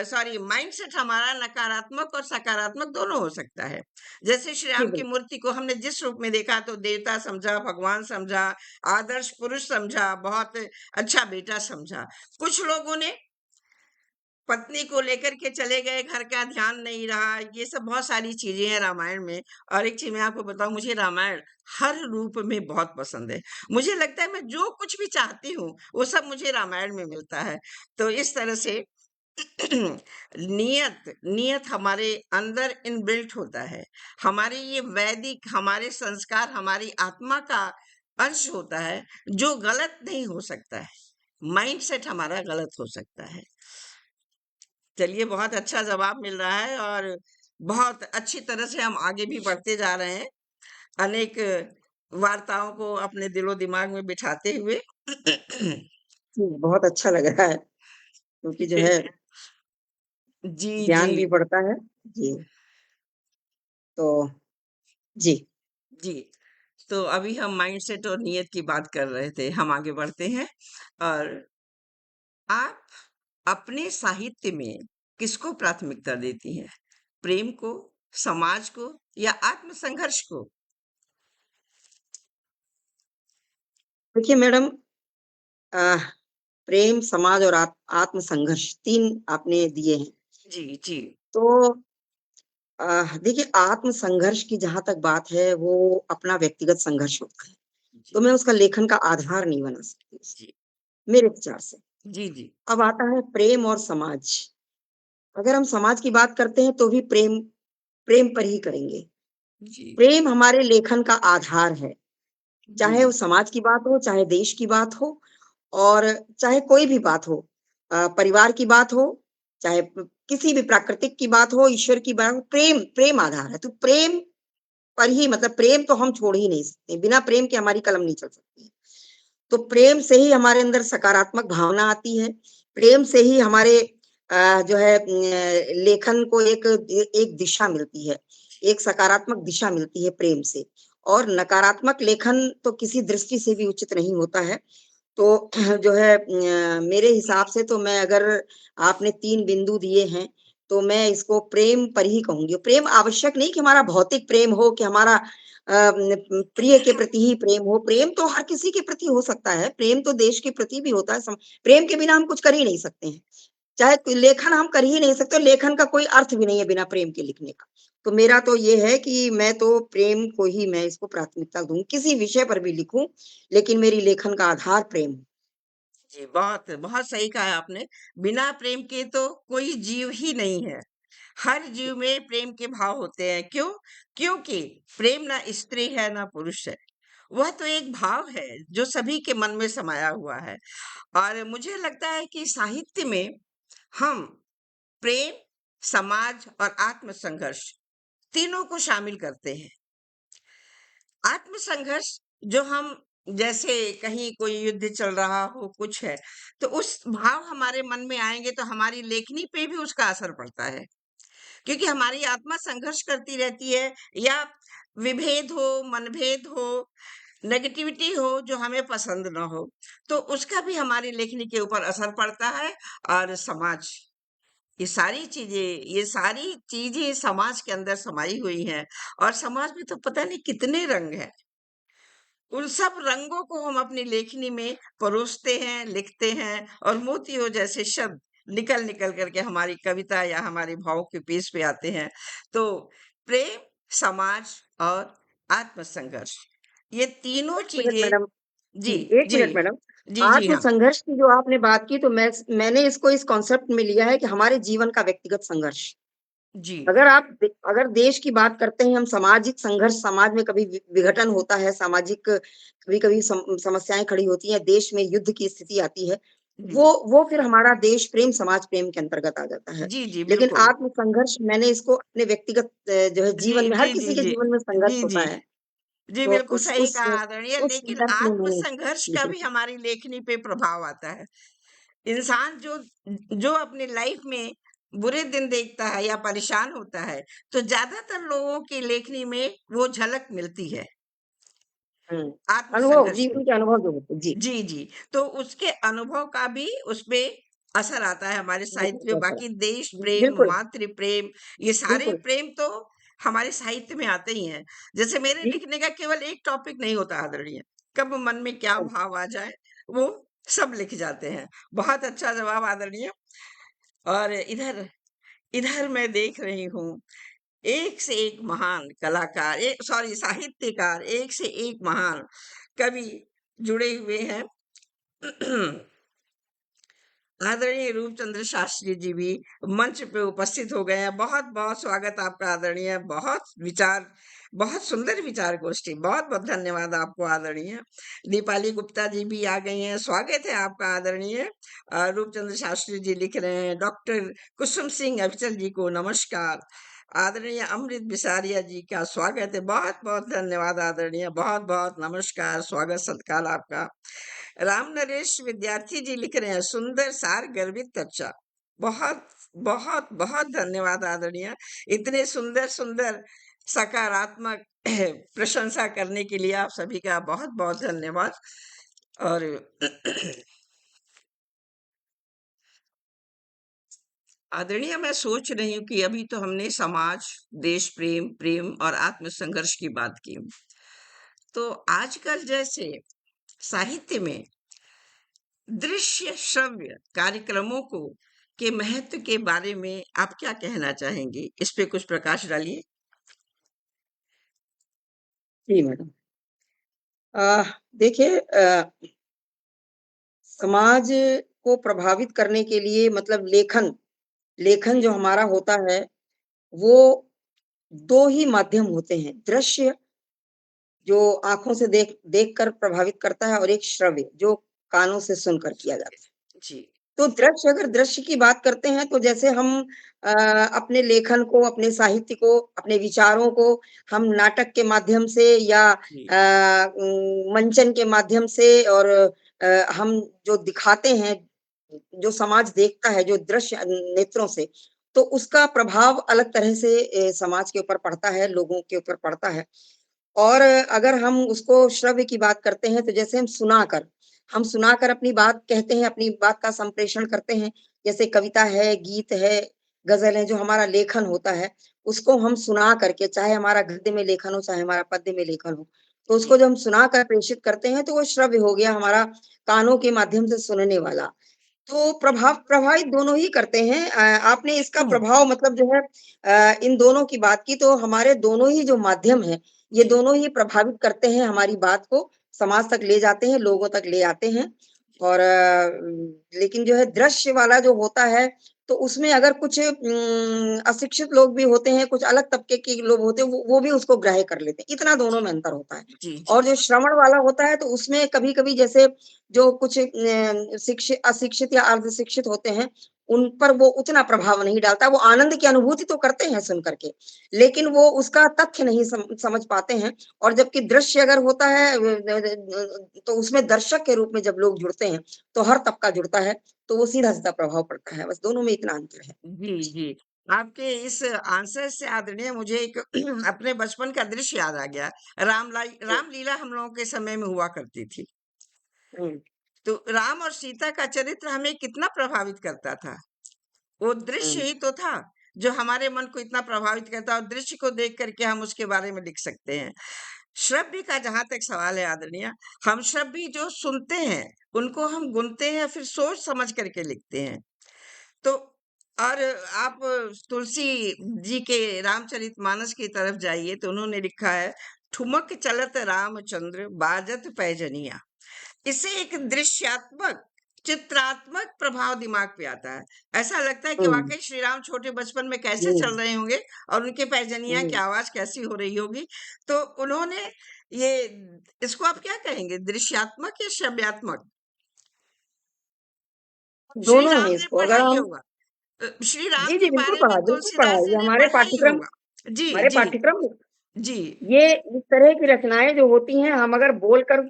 सॉरी माइंडसेट हमारा नकारात्मक और सकारात्मक दोनों हो सकता है। जैसे श्री जी, राम की बिल्कुल। मूर्ति को हमने जिस रूप में देखा तो देवता समझा, भगवान समझा, आदर्श पुरुष समझा, बहुत अच्छा बेटा समझा। कुछ लोगों ने पत्नी को लेकर के चले गए, घर का ध्यान नहीं रहा, ये सब बहुत सारी चीजें हैं रामायण में। और एक चीज मैं आपको बताऊं, मुझे रामायण हर रूप में बहुत पसंद है। मुझे लगता है मैं जो कुछ भी चाहती हूँ वो सब मुझे रामायण में मिलता है। तो इस तरह से नियत नियत हमारे अंदर इनबिल्ट होता है। हमारे ये वैदिक हमारे संस्कार हमारी आत्मा का अंश होता है, जो गलत नहीं हो सकता है। माइंडसेट हमारा गलत हो सकता है। चलिए, बहुत अच्छा जवाब मिल रहा है और बहुत अच्छी तरह से हम आगे भी बढ़ते जा रहे हैं, अनेक वार्ताओं को अपने दिलो दिमाग में बिठाते हुए। बहुत अच्छा लग रहा है, क्योंकि जो है जी, ज्ञान भी जी, बढ़ता है। जी, तो जी, जी। तो अभी हम माइंडसेट और नियत की बात कर रहे थे, हम आगे बढ़ते हैं। और आप अपने साहित्य में किसको प्राथमिकता देती हैं? प्रेम को, समाज को या आत्मसंघर्ष को? देखिए मैडम, अ, प्रेम, समाज और आत्मसंघर्ष 3 आपने दिए हैं। जी, जी, तो देखिए, आत्मसंघर्ष की जहाँ तक बात है, वो अपना व्यक्तिगत संघर्ष होता है। जी, तो मैं उसका लेखन का आधार नहीं बना सकती उसको, जी, मेरे विचार से। जी, जी, अब आता है प्रेम और समाज। अगर हम समाज की बात करते हैं, तो भी प्रेम प्रेम पर ही करेंगे। जी, प्रेम हमारे लेखन का आधार है, चाहे वो जी, समाज की बात हो, चाहे देश की बात हो और चाहे कोई भी बात हो, परिवार की बात हो, चाहे किसी भी प्राकृतिक की बात हो, ईश्वर की बात हो, प्रेम प्रेम आधार है। तो प्रेम पर ही, मतलब प्रेम तो हम छोड़ ही नहीं सकते, बिना प्रेम के हमारी कलम नहीं चल सकती है। तो प्रेम से ही हमारे अंदर सकारात्मक भावना आती है, प्रेम से ही हमारे जो है लेखन को एक दिशा मिलती है, एक सकारात्मक दिशा मिलती है प्रेम से। और नकारात्मक लेखन तो किसी दृष्टि से भी उचित नहीं होता है। तो जो है मेरे हिसाब से तो मैं, अगर आपने 3 बिंदु दिए हैं, तो मैं इसको प्रेम पर ही कहूँगी। प्रेम आवश्यक नहीं कि हमारा भौतिक प्रेम हो, कि हमारा प्रिय के प्रति ही प्रेम हो। प्रेम तो हर किसी के प्रति हो सकता है, प्रेम तो देश के प्रति भी होता है। प्रेम के बिना हम कुछ कर ही नहीं सकते हैं। चाहे कोई लेखन हम कर ही नहीं सकते, लेखन का कोई अर्थ भी नहीं है बिना प्रेम के लिखने का। तो मेरा तो ये है कि मैं तो प्रेम को ही, मैं इसको प्राथमिकता दूँगी, किसी विषय पर भी लिखूँ, लेकिन मेरी लेखन का आधार प्रेम हो। जी, बहुत बहुत सही कहा आपने। बिना प्रेम के तो कोई जीव ही नहीं है। हर जीव में प्रेम के भाव होते हैं। क्यों? क्योंकि प्रेम ना स्त्री है ना पुरुष है। वह तो एक भाव है जो सभी के मन में समाया हुआ है। और मुझे लगता है कि साहित्य में हम प्रेम, समाज और आत्मसंघर्ष तीनों को शामिल करते हैं। आत्मसंघर्ष जो हम, जैसे कहीं कोई युद्ध चल रहा हो, कुछ है, तो उस भाव हमारे मन में आएंगे तो हमारी लेखनी पे भी उसका असर पड़ता है, क्योंकि हमारी आत्मा संघर्ष करती रहती है। या विभेद हो, मनभेद हो, नेगेटिविटी हो जो हमें पसंद ना हो, तो उसका भी हमारी लेखनी के ऊपर असर पड़ता है। और समाज, ये सारी चीजें समाज के अंदर समाई हुई हैं। और समाज में तो पता नहीं कितने रंग हैं। उन सब रंगों को हम अपनी लेखनी में परोसते हैं, लिखते हैं, और मोतियों जैसे शब्द निकल निकल करके हमारी कविता या हमारे भाव के पेज पे आते हैं। तो प्रेम, समाज और आत्मसंघर्ष, ये तीनों 1 मिनट चीजें। मैडम। जी, जी, 1 जी, मिनट मैडम। जी, जी, हाँ, आत्मसंघर्ष की जो आपने बात की, तो मैंने इसको इस कॉन्सेप्ट में लिया है कि हमारे जीवन का व्यक्तिगत संघर्ष। जी, अगर देश की बात करते हैं हम, सामाजिक संघर्ष, समाज में कभी विघटन होता है, सामाजिक कभी-कभी समस्याएँ खड़ी होती हैं, देश में युद्ध की स्थिति आती है, जी, वो फिर हमारा देश प्रेम, समाज प्रेम के अंतर्गत आ जाता है। जी, जी, लेकिन बिल्कुल। आत्मसंघर्ष, मैंने इसको अपने व्यक्तिगत जो है जी, जीवन में, हर जी, जी, किसी के जी, जीवन में संघर्ष जी, होता जी, है। जी, तो बिल्कुल सही उस कहा आदरणीय। उस लेकिन संदर्भ में मैंने आत्मसंघर्ष का लिखे भी थे। हमारी लेखनी पे प्रभाव आता है। इंसान जो जो अपनी लाइफ में बुरे दिन देखता है या परेशान होता है, तो ज्यादातर लोगों की लेखनी में वो झलक मिलती है हुँ। अनुभव, आत्मसंघर्ष की। जीवन के अनुभव जो होते हैं। जी, जी, जी। तो उसके अनुभव का भी उसपे असर आता है हमारे बिल्कुल साहित्य में। कैसा बाकी देश जी, प्रेम, बिल्कुल, मातृ प्रेम, ये सारे बिल्कुल। प्रेम तो हमारे साहित्य में आते ही हैं। जैसे मेरे जी, लिखने का केवल एक टॉपिक नहीं होता आदरणीय, कब मन में क्या हाँ, भाव आ जाए, वो सब लिख जाते हैं। बहुत अच्छा जवाब आदरणीय। और इधर इधर मैं देख रही हूँ एक से एक महान कलाकार, एक सॉरी साहित्यकार, एक से एक महान कवि जुड़े हुए हैं। आदरणीय रूपचंद्र शास्त्री जी भी मंच पे उपस्थित हो गए हैं। बहुत बहुत स्वागत आपका आदरणीय। बहुत सुंदर विचार गोष्ठी। बहुत बहुत धन्यवाद आपको आदरणीय। दीपाली गुप्ता जी भी आ गई हैं। स्वागत है आपका आदरणीय। रूपचंद्र शास्त्री जी लिख रहे हैं, डॉक्टर कुसुम सिंह अफजल जी को नमस्कार। आदरणीय अमृत बिसारिया जी का स्वागत है। बहुत बहुत धन्यवाद आदरणीय। बहुत बहुत नमस्कार, स्वागत सत्कार आपका। राम नरेश विद्यार्थी जी लिख रहे हैं, सुंदर सार गर्भित चर्चा। बहुत बहुत बहुत धन्यवाद आदरणीय। इतने सुंदर सुंदर सकारात्मक प्रशंसा करने के लिए आप सभी का बहुत बहुत धन्यवाद। और आदरणीय, मैं सोच रही हूँ कि अभी तो हमने समाज, देश प्रेम, प्रेम और आत्म संघर्ष की बात की। तो आजकल जैसे साहित्य में दृश्य श्रव्य कार्यक्रमों को के महत्व के बारे में आप क्या कहना चाहेंगे? इस पे कुछ प्रकाश डालिए। जी मैडम। देखिए, समाज को प्रभावित करने के लिए मतलब लेखन लेखन जो हमारा होता है, वो 2 ही माध्यम होते हैं। दृश्य जो आँखों से देखकर प्रभावित करता है और एक श्रव्य जो कानों से सुनकर किया जाता है। जी, तो अगर दृश्य की बात करते हैं तो जैसे हम अपने लेखन को, अपने साहित्य को, अपने विचारों को हम नाटक के माध्यम से या जी, मंचन के माध्यम से और हम जो दिखाते हैं, जो समाज देखता है, जो दृश्य नेत्रों से, तो उसका प्रभाव अलग तरह से समाज के ऊपर पड़ता है, लोगों के ऊपर पड़ता है। और अगर हम उसको श्रव्य की बात करते हैं, तो जैसे हम सुनाकर अपनी बात कहते हैं, अपनी बात का संप्रेषण करते हैं। जैसे कविता है, गीत है, गज़ल है, जो हमारा लेखन होता है, उसको हम सुना करके, चाहे हमारा गद्य में लेखन हो, चाहे हमारा पद्य में लेखन हो, तो जी, उसको जब हम सुनाकर प्रेषित करते हैं, तो वो श्रव्य हो गया, हमारा कानों के माध्यम से सुनने वाला। तो प्रभावित दोनों ही करते हैं। आपने इसका हुँ, प्रभाव मतलब जो है इन दोनों की बात की, तो हमारे दोनों ही जो माध्यम हैं, ये जी, दोनों ही प्रभावित करते हैं हमारी बात को, समाज तक ले जाते हैं, लोगों तक ले आते हैं। और लेकिन जो है दृश्य वाला जो होता है, तो उसमें अगर कुछ अशिक्षित लोग भी होते हैं, कुछ अलग तबके के लोग होते हैं, वो भी उसको ग्राह्य कर लेते हैं। इतना दोनों जी, में अंतर होता है। जी, जी, और जो श्रवण वाला होता है, तो उसमें कभी-कभी जैसे जो कुछ अशिक्षित या अर्धशिक्षित होते हैं, उन पर वो उतना प्रभाव नहीं डालता। वो आनंद की अनुभूति तो करते हैं सुन कर के, लेकिन वो उसका तथ्य नहीं समझ पाते हैं। और जबकि दृश्य अगर होता है तो उसमें दर्शक के रूप में जब लोग जुड़ते हैं, तो हर तबका जुड़ता है, तो वो सीधा-सीधा प्रभाव पड़ता है। बस दोनों में इतना अंतर है। जी, जी। आपके इस आंसर से आदरणीय मुझे एक अपने बचपन का दृश्य याद आ गया। हुँ, रामलीला हम लोगों के समय में हुआ करती थी। हुँ, तो राम और सीता का चरित्र हमें कितना प्रभावित करता था। वो दृश्य हुँ, ही तो था जो हमारे मन को इतना प्रभावित करता है, और दृश्य को देख करके हम उसके बारे में लिख सकते हैं। श्रव्य का जहां तक सवाल है आदरणीय, हम श्रव्य जो सुनते हैं उनको हम गुनते हैं, फिर सोच समझ करके लिखते हैं। तो और आप तुलसी जी के रामचरितमानस की तरफ जाइए तो उन्होंने लिखा है, ठुमक चलत रामचंद्र बाजत पैजनिया। इससे एक दृश्यात्मक चित्रात्मक प्रभाव दिमाग पे आता है। ऐसा लगता है कि हुँ, वाकई श्री राम छोटे बचपन में कैसे हुँ, चल रहे होंगे और उनके पैजनिया की हुँ। आवाज कैसी हो रही होगी। तो उन्होंने ये, इसको आप क्या कहेंगे, दृश्यात्मक या श्रव्यात्मक? श्री दोनों हैं राम ने इसको अगर पढ़ा ही हम होगा। श्री राम जी, जी, के बारे में बिल्कुल पढ़ा तुलसीदास है। जी ये ने हमारे पढ़ा ही पाठ्यक्रम होगा। जी, हमारे जी, पाठ्यक्रम जी, ये इस तरह की रचनाएँ जो होती हैं, हम अगर बोलकर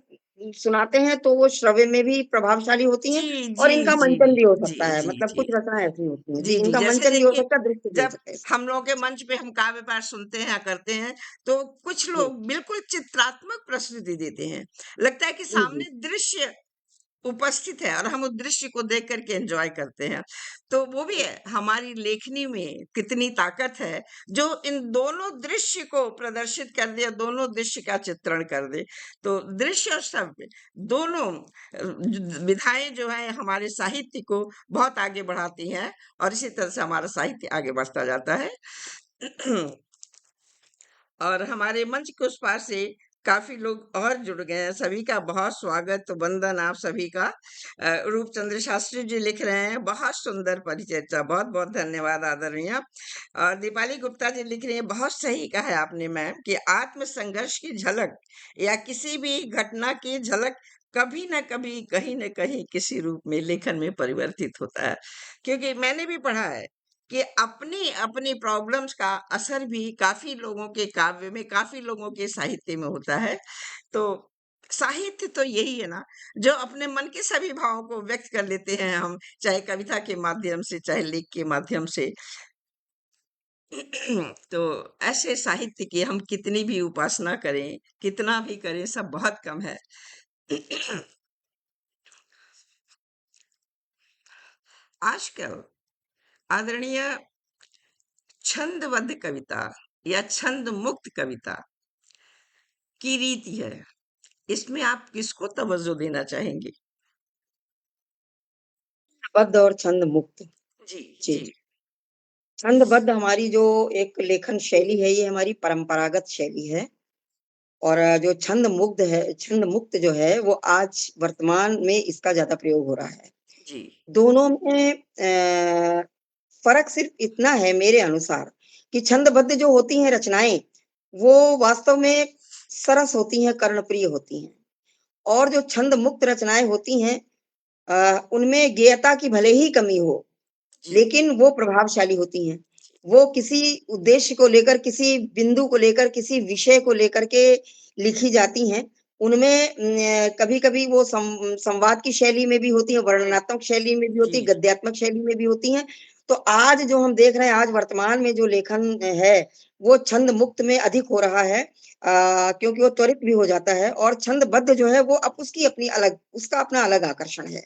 सुनाते हैं, तो वो श्रव्य में भी प्रभावशाली होती हैं जी, और जी, इनका जी, मंचन भी हो जी, सकता है। जी, मतलब जी, कुछ रचनाएँ ऐसी होती हैं। जी, जी, जी। इनका जैसे मंचन भी हो देखिए, सकता है, दृश्य भी हो जब सकता है इसमें। हम लोगों के मंच पे हम काव्य पाठ सुनते हैं या करते हैं, तो कुछ जी, लोग बिल्कुल चित्रात्मक प्रस्तुति देते हैं। लगता है कि जी, जी। सामने दृश्य उपस्थित है और हम उस दृश्य को देख करके एंजॉय करते हैं। तो वो भी है, हमारी लेखनी में कितनी ताकत है जो इन दोनों दृश्य को प्रदर्शित कर दे, दोनों दृश्य का चित्रण कर दे। तो दृश्य और शब्द दोनों विधाएं जो है हमारे साहित्य को बहुत आगे बढ़ाती हैं और इसी तरह से हमारा साहित्य आगे बढ़ता जाता है। और हमारे मंच के उस पार से काफी लोग और जुड़ गए हैं। सभी का बहुत स्वागत, वंदन आप सभी का। रूपचंद्र शास्त्री जी लिख रहे हैं, बहुत सुंदर परिचर्चा, बहुत बहुत धन्यवाद आदरणीय। और दीपाली गुप्ता जी लिख रही हैं, बहुत सही कहा है आपने मैम कि आत्म संघर्ष की झलक या किसी भी घटना की झलक कभी ना कभी कहीं ना कहीं किसी रूप में लेखन में परिवर्तित होता है। क्योंकि मैंने भी पढ़ा है कि अपनी अपनी प्रॉब्लम्स का असर भी काफी लोगों के काव्य में, काफी लोगों के साहित्य में होता है। तो साहित्य तो यही है ना, जो अपने मन के सभी भावों को व्यक्त कर लेते हैं हम, चाहे कविता के माध्यम से, चाहे लेख के माध्यम से। तो ऐसे साहित्य की हम कितनी भी उपासना करें, कितना भी करें, सब बहुत कम है। आजकल आदरणीय छंदबद्ध कविता या छंद मुक्त कविता की रीति है, इसमें आप किसको तवज्जो देना चाहेंगे? पद और छंद मुक्त। जी, जी। जी। छंदबद्ध हमारी जो एक लेखन शैली है, ये हमारी परंपरागत शैली है। और जो छंद मुक्त जो है, वो आज वर्तमान में इसका ज़्यादा प्रयोग हो रहा है। जी। दोनों में फ़र्क सिर्फ़ इतना है मेरे अनुसार कि छंदबद्ध जो होती हैं रचनाएँ, वो वास्तव में सरस होती हैं, कर्णप्रिय होती हैं। और जो छंद मुक्त रचनाएँ होती हैं उनमें गेयता की भले ही कमी हो, जी। लेकिन वो प्रभावशाली होती हैं। वो किसी उद्देश्य को लेकर, किसी बिंदु को लेकर, किसी विषय को लेकर के लिखी जाती हैं। उनमें कभी-कभी वो संवाद की शैली में भी होती हैं, वर्णनात्मक शैली में भी होती जी, हैं, गद्यात्मक शैली में भी होती हैं। तो आज जो हम देख रहे हैं, आज वर्तमान में जो लेखन है, वो छंद मुक्त में अधिक हो रहा है क्योंकि वो त्वरित भी हो जाता है और छंदबद्ध जो है, वो उसका अपना अलग आकर्षण है।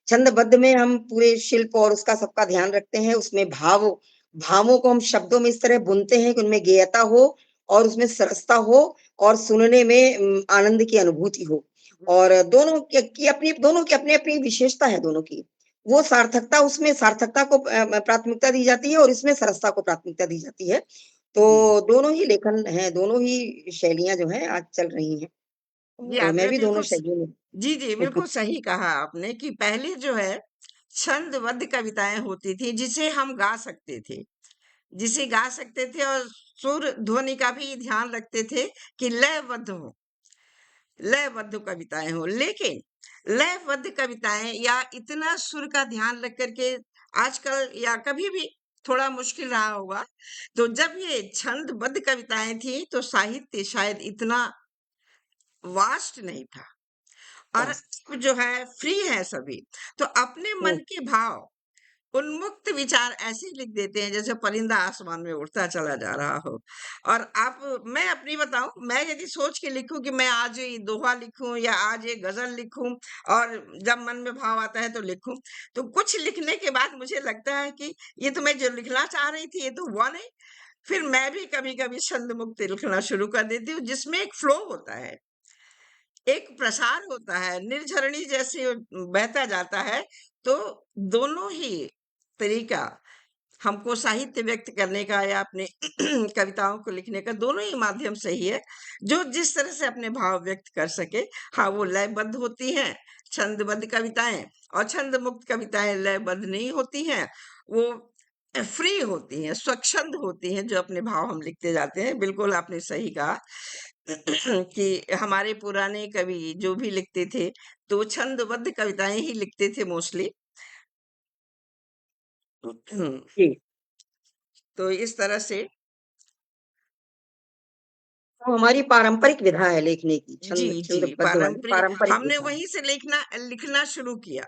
छंदबद्ध में हम पूरे शिल्प और उसका सबका ध्यान रखते हैं, उसमें भावों को हम शब्दों में इस तरह बुनते हैं कि उनमें गेयता हो और उसमें सरसता हो और सुनने में आनंद की अनुभूति हो। और दोनों की अपनी-अपनी विशेषता है दोनों की। वो सार्थकता को प्राथमिकता दी जाती है और इसमें सरसता को प्राथमिकता दी जाती है। जी। तो दोनों ही लेखन हैं, दोनों ही शैलियाँ जो हैं आज चल रही हैं जी, और मैं आपने भी दोनों बिल्कुल शैलियों में जी, जी, बिल्कुल सही कहा आपने कि पहले जो है छंदबद्ध कविताएँ होती थी जिसे हम गा सकते थे। जिसे गा सकते थे और सुर, ध्वनि का भी ध्यान रखते थे कि लयबद्ध हो, लयबद्ध कविताएँ हों। लेकिन लयबद्ध कविताएँ या इतना सुर का ध्यान रख कर के आजकल या कभी भी थोड़ा मुश्किल रहा होगा। तो जब ये छंदबद्ध कविताएँ थी तो साहित्य शायद इतना वास्ट नहीं था और वास्त अब जो है फ्री है सभी। तो अपने मन हुँ, के भाव, उन्मुक्त विचार ऐसे लिख देते हैं जैसे परिंदा आसमान में उड़ता चला जा रहा हो। और आप मैं अपनी बताऊं, मैं यदि सोच के लिखूं कि मैं आज ये दोहा लिखूं या आज ये गजल लिखूं और जब मन में भाव आता है तो लिखूं, तो कुछ लिखने के बाद मुझे लगता है कि ये तो मैं जो लिखना चाह रही थी ये तो हुआ नहीं। फिर मैं भी कभी कभी छंद मुक्त लिखना शुरू कर देती हूँ जिसमें एक फ्लो होता है, एक प्रसार होता है, निर्झरणी जैसे बहता जाता है। तो दोनों ही तरीका हमको साहित्य व्यक्त करने का या अपने कविताओं को लिखने का, दोनों ही माध्यम सही है, जो जिस तरह से अपने भाव व्यक्त कर सके। हाँ, वो लयबद्ध होती हैं छंदबद्ध कविताएं, और छंद मुक्त कविताएं लयबद्ध नहीं होती हैं, वो फ्री होती हैं, स्वच्छंद होती हैं, जो अपने भाव हम लिखते जाते हैं। बिल्कुल आपने सही कहा कि हमारे पुराने कवि जो भी लिखते थे तो वो छंदबद्ध कविताएं ही लिखते थे मोस्टली। जी। तो इस तरह से तो हमारी पारंपरिक विधा है लिखने की, जी, जी, छंदबद्ध वाली पारंपरिक पारंपरिक हमने विधा है। वहीं से लिखना शुरू किया,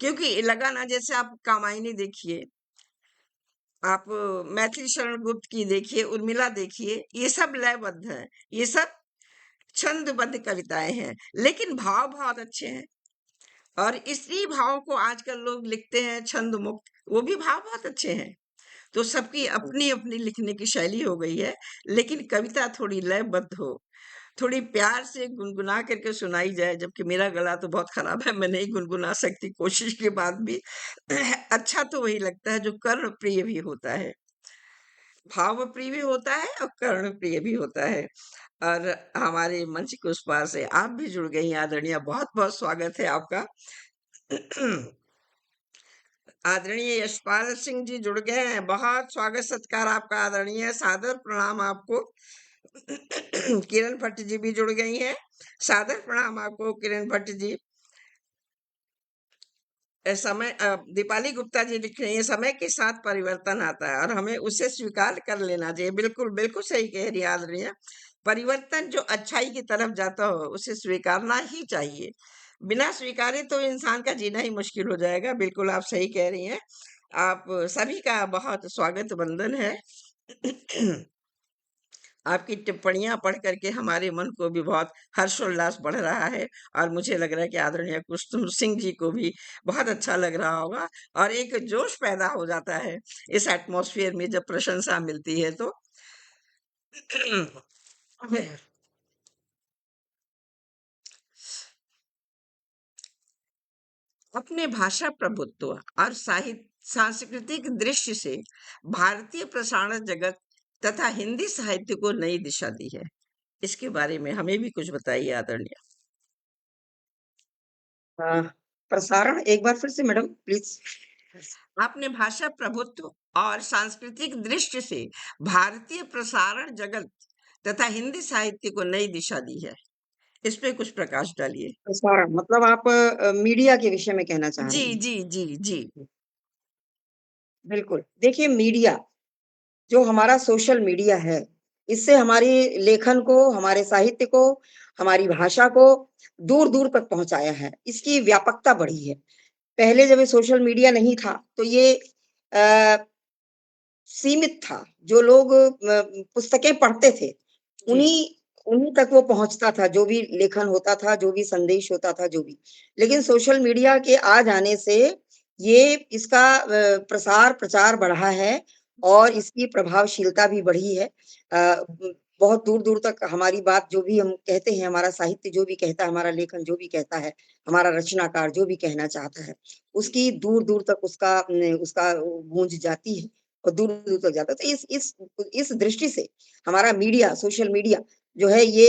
क्योंकि लगा ना, जैसे आप कामायनी देखिए, आप मैथिली शरण गुप्त की देखिए, उर्मिला देखिए, ये सब लयबद्ध है, ये सब छंदबद्ध कविताएं हैं, लेकिन भाव बहुत अच्छे हैं। और स्त्री भाव को आजकल लोग लिखते हैं छंद मुक्त, वो भी भाव बहुत अच्छे हैं। तो सबकी अपनी अपनी लिखने की शैली हो गई है, लेकिन कविता थोड़ी लयबद्ध हो, थोड़ी प्यार से गुनगुना करके सुनाई जाए, जबकि मेरा गला तो बहुत खराब है, मैं नहीं गुनगुना सकती कोशिश के बाद भी। अच्छा तो वही लगता है जो कर्ण प्रिय भी होता है, भाव प्रिय भी होता है और कर्ण प्रिय भी होता है। और हमारे मंच के उस पार से आप भी जुड़ गई हैं आदरणीय, बहुत बहुत स्वागत है आपका। आदरणीय यशपाल सिंह जी जुड़ गए हैं, बहुत स्वागत सत्कार आपका आदरणीय, सादर प्रणाम आपको। किरण भट्ट जी भी जुड़ गई हैं, सादर प्रणाम आपको किरण भट्ट जी। दीपाली गुप्ता जी लिख रही है, समय के साथ परिवर्तन आता है और हमें उसे स्वीकार कर लेना चाहिए। बिल्कुल बिल्कुल सही कह रही है आदरणीय, परिवर्तन जो अच्छाई की तरफ जाता हो उसे स्वीकारना ही चाहिए, बिना स्वीकारे तो इंसान का जीना ही मुश्किल हो जाएगा। बिल्कुल आप सही कह रही हैं। आप सभी का बहुत स्वागत वंदन है। आपकी टिप्पणियां पढ़ करके हमारे मन को भी बहुत हर्षोल्लास बढ़ रहा है, और मुझे लग रहा है कि आदरणीय कुसुम सिंह जी को भी बहुत अच्छा लग रहा होगा, और एक जोश पैदा हो जाता है इस एटमॉस्फेयर में जब प्रशंसा मिलती है तो। अपने भाषा प्रभुत्व और साहित्य सांस्कृतिक दृश्य से भारतीय प्रसारण जगत तथा हिंदी साहित्य को नई दिशा दी है। इसके बारे में हमें भी कुछ बताइए आदरणीय। प्रसारण एक बार फिर से मैडम प्लीज। आपने भाषा प्रभुत्व और सांस्कृतिक दृष्टि से भारतीय प्रसारण जगत तथा हिंदी साहित्य को नई दिशा दी है, इस पे कुछ प्रकाश डालिए। प्रसारण मतलब आप मीडिया के विषय में कहना चाह जी रही हैं? जी जी जी। बिल्कुल। देखिए मीडिया, जो हमारा सोशल मीडिया है, इससे हमारी लेखन को, हमारे साहित्य को, हमारी भाषा को दूर-दूर तक पहुँचाया है। इसकी व्यापकता बढ़ी है। पहले जब ये सोशल मीडिया नहीं था, तो ये अ, सीमित था। जो लोग पुस्तकें पढ़ते थे, जी उन्हीं उन्हीं तक वो पहुँचता था, जो भी लेखन होता था, जो भी संदेश होता था, जो भी। लेकिन सोशल मीडिया के आ जाने से ये इसका प्रसार-प्रचार बढ़ा है और इसकी प्रभावशीलता भी बढ़ी है। बहुत दूर-दूर तक हमारी बात जो भी हम कहते हैं, हमारा साहित्य जो भी कहता है, हमारा लेखन जो भी कहता है, हमारा रचनाकार जो भी कहना चाहता है, उसकी दूर-दूर तक उसका गूँज जाती है और दूर-दूर तक जाता है। तो इस दृष्टि से हमारा मीडिया, सोशल मीडिया जो है ये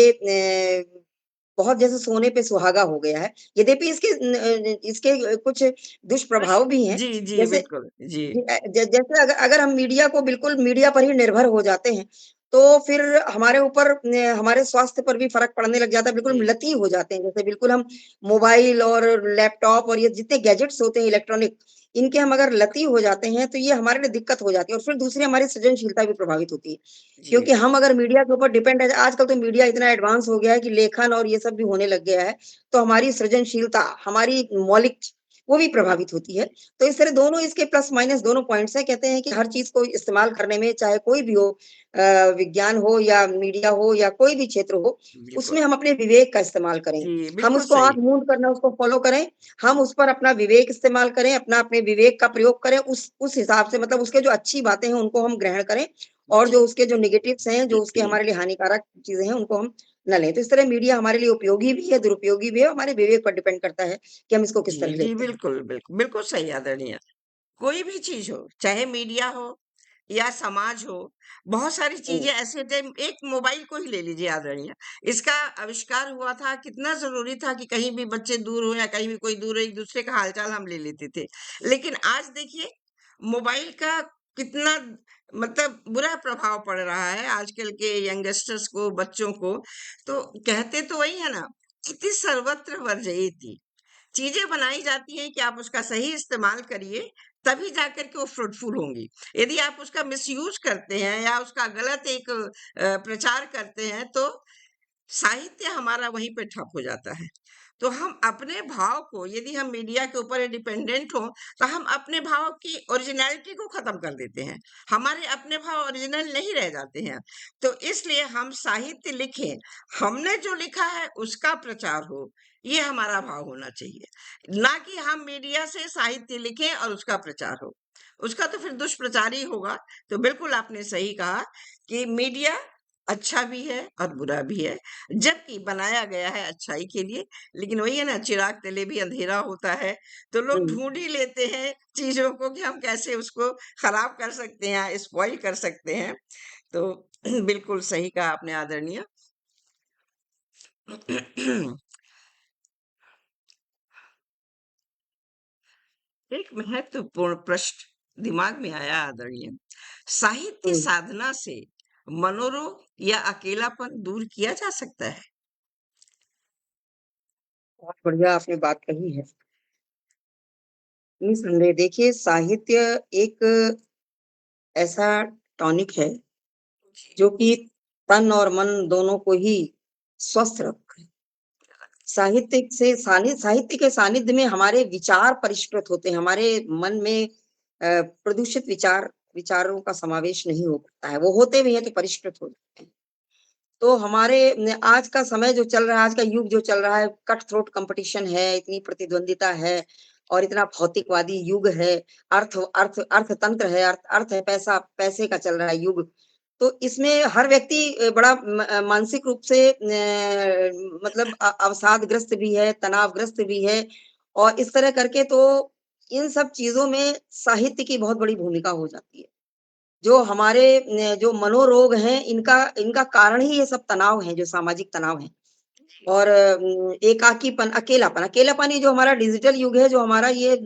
बहुत जैसे सोने पे सुहागा हो गया है। यद्यपि इसके कुछ दुष्प्रभाव भी हैं। जी जी जैसे बिल्कुल जी जी जैसे अगर अगर हम मीडिया को बिल्कुल मीडिया पर ही निर्भर हो जाते हैं, तो फिर हमारे ऊपर हमारे स्वास्थ्य पर भी फ़र्क पड़ने लग जाता है, बिल्कुल हम जी लती हो जाते हैं। जैसे बिल्कुल हम मोबाइल और लैपटॉप और ये जितने गैजेट्स होते हैं इलेक्ट्रॉनिक, इनके हम अगर लती हो जाते हैं, तो ये हमारे लिए दिक्कत हो जाती है और फिर दूसरी हमारी सृजनशीलता भी प्रभावित होती है। जी क्योंकि हम अगर मीडिया के ऊपर डिपेंड है आजकल तो मीडिया इतना एडवांस हो गया है कि लेखन और ये सब भी होने लग गया है, तो हमारी सृजनशीलता, हमारी मौलिक वो भी प्रभावित होती है। तो इस तरह दोनों इसके प्लस माइनस दोनों पॉइंट्स हैं। कहते हैं कि हर चीज़ को इस्तेमाल करने में चाहे कोई भी हो विज्ञान हो या मीडिया हो या कोई भी क्षेत्र हो, बिल्कुल उसमें हम अपने विवेक का इस्तेमाल करें। जी हम बिल्कुल उसको आँख सही। मूंद कर ना उसको फ़ॉलो करें, हम उस पर अपना विवेक इस्तेमाल करें, अपने विवेक का प्रयोग करें, उस हिसाब से मतलब उसके जो अच्छी बातें हैं उनको हम ग्रहण करें और जो उसके जो नेगेटिव्स हैं, जो उसके हमारे लिए हानिकारक चीज़ें हैं, उनको हम ना लें। तो इस तरह मीडिया हमारे लिए उपयोगी भी है, दुरुपयोगी भी है, हमारे विवेक पर डिपेंड करता है कि हम इसको किस जी तरह जी लेते हैं। बिल्कुल बिल्कुल बिल्कुल सही आदरणीय। कोई भी चीज हो, चाहे मीडिया हो या समाज हो, बहुत सारी हुँ, चीजें ऐसे होते हैं। एक मोबाइल को ही ले लीजिए आदरणीय, इसका आविष्कार हुआ था, कितना जरूरी था कि कहीं भी बच्चे दूर हो या कहीं भी कोई दूर हो, एक दूसरे का हालचाल हम ले लेते थे। लेकिन आज देखिए मोबाइल का कितना मतलब बुरा प्रभाव पड़ रहा है आजकल के यंगस्टर्स को, बच्चों को। तो कहते तो वही है ना, इति सर्वत्र वर्जयेति, चीजें बनाई जाती हैं कि आप उसका सही इस्तेमाल करिए, तभी जाकर के वो फ्रूटफुल होंगी। यदि आप उसका मिसयूज करते हैं या उसका गलत एक प्रचार करते हैं, तो साहित्य हमारा वहीं पे ठप हो जाता है। तो हम अपने भाव को, यदि हम मीडिया के ऊपर डिपेंडेंट हो, तो हम अपने भाव की ओरिजिनलिटी को खत्म कर देते हैं। हमारे अपने भाव ओरिजिनल नहीं रह जाते हैं। तो इसलिए हम साहित्य लिखें, हमने जो लिखा है उसका प्रचार हो, ये हमारा भाव होना चाहिए। ना कि हम मीडिया से साहित्य लिखें और उसका प्रचार हो, उसका तो फिर दुष्प्रचार ही होगा। तो बिल्कुल आपने सही कहा कि मीडिया अच्छा भी है और बुरा भी है, जबकि बनाया गया है अच्छाई के लिए। लेकिन वही है ना, चिराग तले भी अंधेरा होता है, तो लोग हम्म, ढूंढ ही लेते हैं चीजों को कि हम कैसे उसको खराब कर सकते हैं, स्पॉइल कर सकते हैं। तो बिल्कुल सही कहा आपने आदरणीय। एक महत्वपूर्ण प्रश्न दिमाग में आया आदरणीय, साहित्य हम्म, साधना से मनोरोग या अकेलापन दूर किया जा सकता है? बहुत बढ़िया आपने बात कही है। निसंदेह देखिए, साहित्य एक ऐसा टॉनिक है जी, जो कि तन और मन दोनों को ही स्वस्थ रखता है। साहित्य के सानिध्य में हमारे विचार परिष्कृत होते हैं, हमारे मन में प्रदूषित विचारों का समावेश नहीं हो पाता है, वो होते भी हैं तो परिष्कृत हो जाते हैं। तो हमारे न आज का समय जो चल रहा है, आज का युग जो चल रहा है, कट थ्रोट कॉम्पिटिशन है, इतनी प्रतिद्वंदिता है और इतना भौतिकवादी युग है, अर्थतंत्र है, अर्थ है, पैसे का चल रहा है युग। तो इसमें हर व्यक्ति बड़ा मानसिक रूप से मतलब अवसादग्रस्त भी है, तनावग्रस्त भी है और इस तरह करके तो इन सब चीज़ों में साहित्य की बहुत बड़ी भूमिका हो जाती है। जो हमारे जो मनोरोग हैं, इनका इनका कारण ही ये सब तनाव हैं, जो सामाजिक तनाव हैं। जी, और अकेलापन ये जो हमारा डिजिटल युग है, जो हमारा ये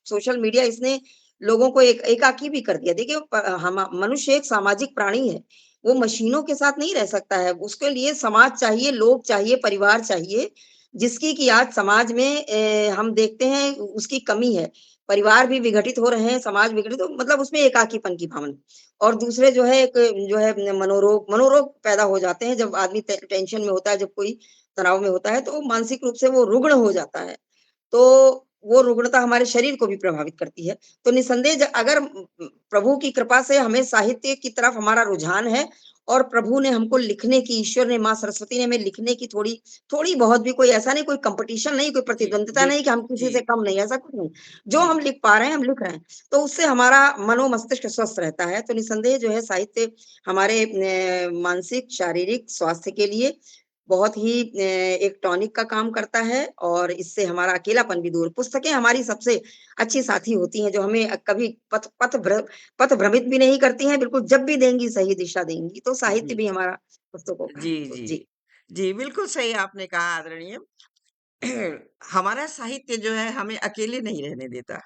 सोशल मीडिया इसने लोगों को एकाकी भी कर दिया। देखिए हम मनुष्य एक सामाजिक प्राणी है, वो मशीनों के साथ नहीं रह सकता है, उसके लिए समाज चाहिए, लोग चाहिए, परिवार चाहिए, जिसकी कि आज समाज में हम देखते हैं उसकी कमी है। परिवार भी विघटित हो रहे हैं, समाज विघटित हो मतलब उसमें एकाकीपन की भावना। और दूसरे जो है एक जो है मनोरोग पैदा हो जाते हैं जब आदमी टेंशन में होता है, जब कोई तनाव में होता है तो मानसिक रूप से वो रुग्ण हो जाता है। तो वो रुग्णता हमारे शरीर को भी प्रभावित करती है। तो निसंदेह अगर प्रभु की कृपा से हमें साहित्य की तरफ हमारा रुझान है और प्रभु ने हमको लिखने की, ईश्वर ने, माँ सरस्वती ने हमें लिखने की थोड़ी थोड़ी बहुत भी, कोई ऐसा नहीं, कोई कॉम्पिटिशन नहीं, कोई जी, प्रतिद्वंदिता नहीं कि हम किसी जी, से कम नहीं, ऐसा कुछ नहीं। जो जी, हम लिख पा रहे हैं, हम लिख रहे हैं। तो उससे हमारा मस्तिष्क स्वस्थ रहता है। तो निसंदेह जो है साहित्य हमारे मानसिक, शारीरिक स्वास्थ्य के लिए बहुत ही एक टॉनिक का काम करता है और इससे हमारा अकेलापन भी दूर। पुस्तकें हमारी सबसे अच्छी साथी होती हैं, जो हमें कभी पथ भ्रमित भी नहीं करती हैं, बिल्कुल जब भी देंगी सही दिशा देंगी। तो साहित्य जी, भी हमारा पुस्तकों का है। जी, तो जी, जी। जी, बिल्कुल सही आपने कहा आदरणीय। हमारा साहित्य जो है हमें अकेले नहीं रहने देता,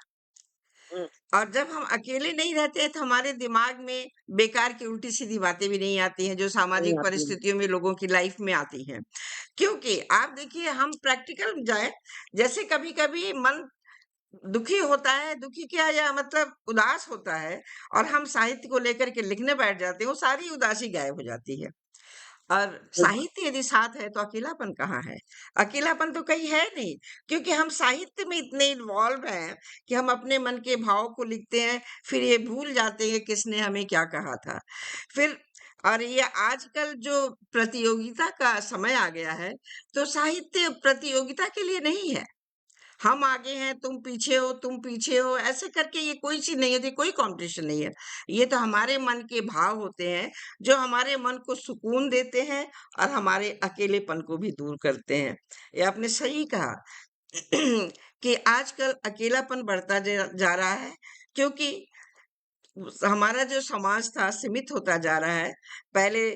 हुँ, और जब हम अकेले नहीं रहते हैं तो हमारे दिमाग में बेकार की उल्टी सीधी बातें भी नहीं आती हैं, जो नहीं सामाजिक आती है। परिस्थितियों में लोगों की लाइफ में आती हैं। क्योंकि आप देखिए, हम प्रैक्टिकल जाए, जैसे कभी कभी मन दुखी होता है, दुखी क्या या मतलब उदास होता है, और हम साहित्य को लेकर के लिखने बैठ जाते हैं, वो सारी उदासी गायब हो जाती है। और बिल्कुल, साहित्य यदि साथ है तो अकेलापन कहाँ है? अकेलापन तो कहीं है नहीं, क्योंकि हम साहित्य में इतने इन्वॉल्व हैं कि हम अपने मन के भाव को लिखते हैं, फिर ये भूल जाते हैं किसने हमें क्या कहा था। फिर और ये आजकल जो प्रतियोगिता का समय आ गया है, तो साहित्य प्रतियोगिता के लिए नहीं है। हम आगे हैं, तुम पीछे हो, ऐसे करके ये कोई चीज़ नहीं होती, कोई कॉम्पिटिशन नहीं है। ये तो हमारे मन के भाव होते हैं, जो हमारे मन को सुकून देते हैं और हमारे अकेलेपन को भी दूर करते हैं। ये आपने सही कहा कि आजकल अकेलापन बढ़ता जा रहा है, क्योंकि हमारा जो समाज था सीमित होता जा रहा है। पहले